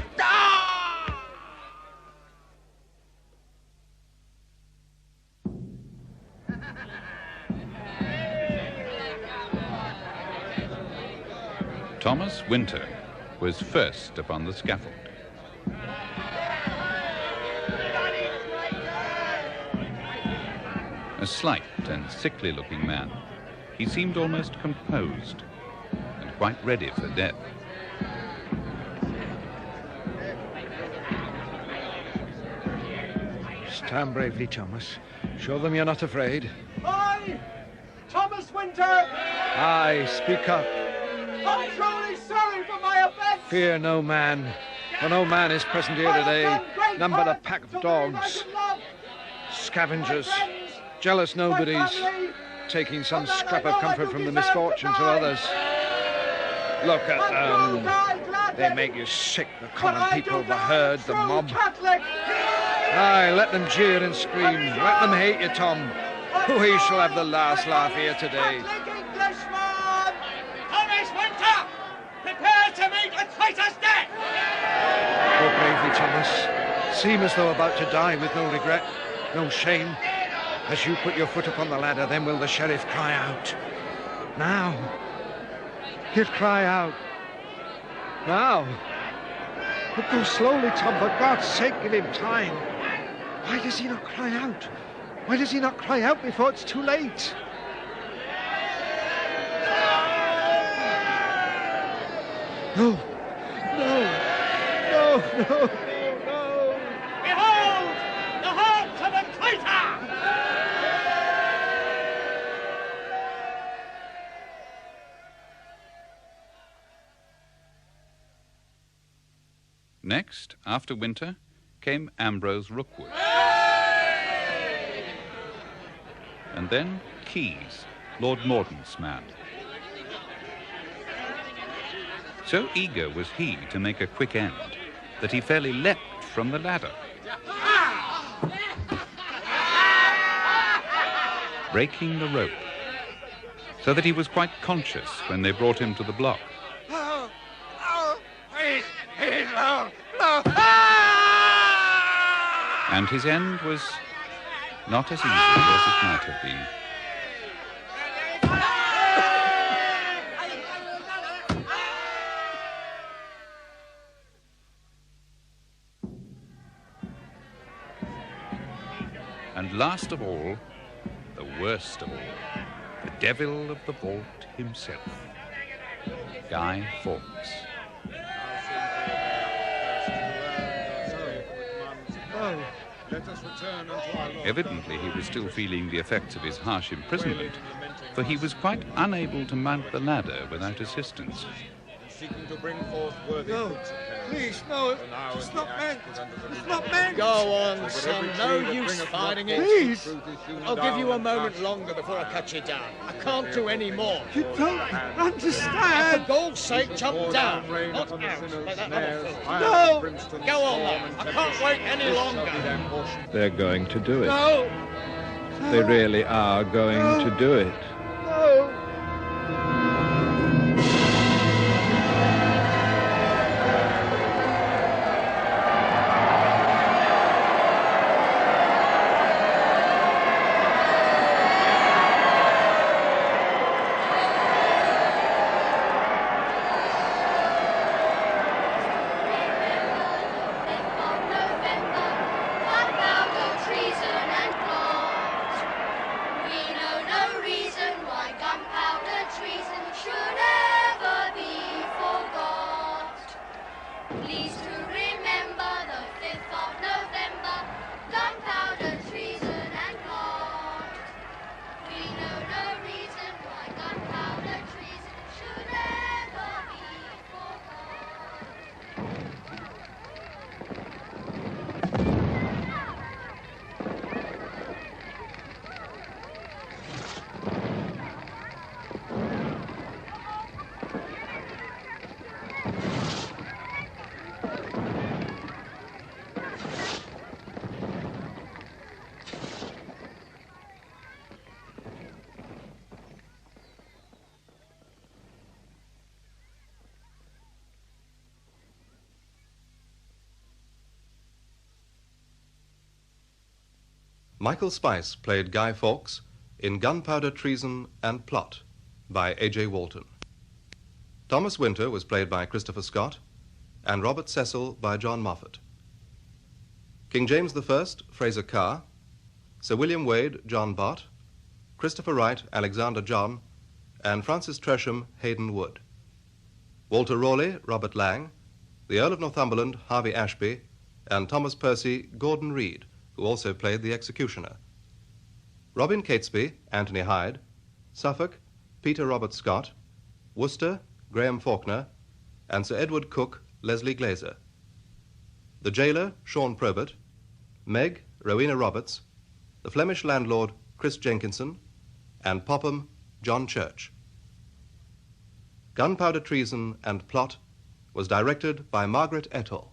[SPEAKER 17] Thomas Wintour was first upon the scaffold. A slight and sickly-looking man, he seemed almost composed and quite ready for death.
[SPEAKER 2] Stand bravely, Thomas. Show them you're not afraid.
[SPEAKER 13] I, Thomas Wintour.
[SPEAKER 2] Aye, speak up.
[SPEAKER 13] I'm truly sorry for my offence.
[SPEAKER 2] Fear no man. For no man is present here today, none but a pack of dogs. Scavengers. Jealous nobodies, taking some scrap of comfort from the misfortunes of others. Look at them. They make you sick, the common people, the herd, the mob. Aye, let them jeer and scream. Let them hate you, Tom. We shall have the last laugh here today.
[SPEAKER 8] Thomas Wintour! Prepare to meet a traitor's death!
[SPEAKER 2] Go bravely, Thomas. Seem as though about to die with no regret, no shame. As you put your foot upon the ladder, then will the sheriff cry out. Now. He'll cry out. Now. But go slowly, Tom. For God's sake, give him time. Why does he not cry out? Why does he not cry out before it's too late? No. No. No, no, no.
[SPEAKER 8] Behold! The heart of a traitor!
[SPEAKER 17] Next, after Winter, came Ambrose Rookwood. And then Keyes, Lord Mordaunt's man. So eager was he to make a quick end that he fairly leapt from the ladder, breaking the rope, so that he was quite conscious when they brought him to the block.
[SPEAKER 2] Oh, oh, please, no, no.
[SPEAKER 17] And his end was not as easy as it might have been. And last of all, the worst of all, the devil of the vault himself, Guy Fawkes.
[SPEAKER 2] No, let us return unto our Lord.
[SPEAKER 17] Evidently he was still feeling the effects of his harsh imprisonment, for he was quite unable to mount the ladder without assistance.
[SPEAKER 2] Seeking to bring forth worthy please, no, it's not meant. It's not meant.
[SPEAKER 9] Go on, son. No use fighting it.
[SPEAKER 2] Please.
[SPEAKER 9] I'll give you a moment longer before I cut you down. I can't do any more.
[SPEAKER 2] You don't understand.
[SPEAKER 9] For God's sake, jump down. Not out like that other fool.
[SPEAKER 2] No.
[SPEAKER 9] Go on now. I can't wait any longer.
[SPEAKER 10] They're going to do it.
[SPEAKER 2] No.
[SPEAKER 10] They really are going to do it.
[SPEAKER 2] No.
[SPEAKER 11] Treason and plot. We know no reason why gunpowder treason should ever be forgot. Please to remember the 5th of November, gunpowder treason and plot. We know no reason why gunpowder treason should ever be
[SPEAKER 24] Michael Spice played Guy Fawkes in Gunpowder, Treason and Plot by A.J. Walton. Thomas Wintour was played by Christopher Scott and Robert Cecil by John Moffatt. King James I, Fraser Kerr, Sir William Waad, John Bott, Christopher Wright, Alexander John, and Francis Tresham, Haydn Wood. Walter Raleigh, Robert Lang, the Earl of Northumberland, Harvey Ashby, and Thomas Percy, Gordon Reed, who also played the executioner. Robin Catesby, Anthony Hyde, Suffolk, Peter Robert Scott, Worcester, Graham Faulkner, and Sir Edward Cook, Leslie Glazer. The jailer, Sean Probert, Meg, Rowena Roberts, the Flemish landlord, Chris Jenkinson, and Popham, John Church. Gunpowder, Treason and Plot was directed by Margaret Etall.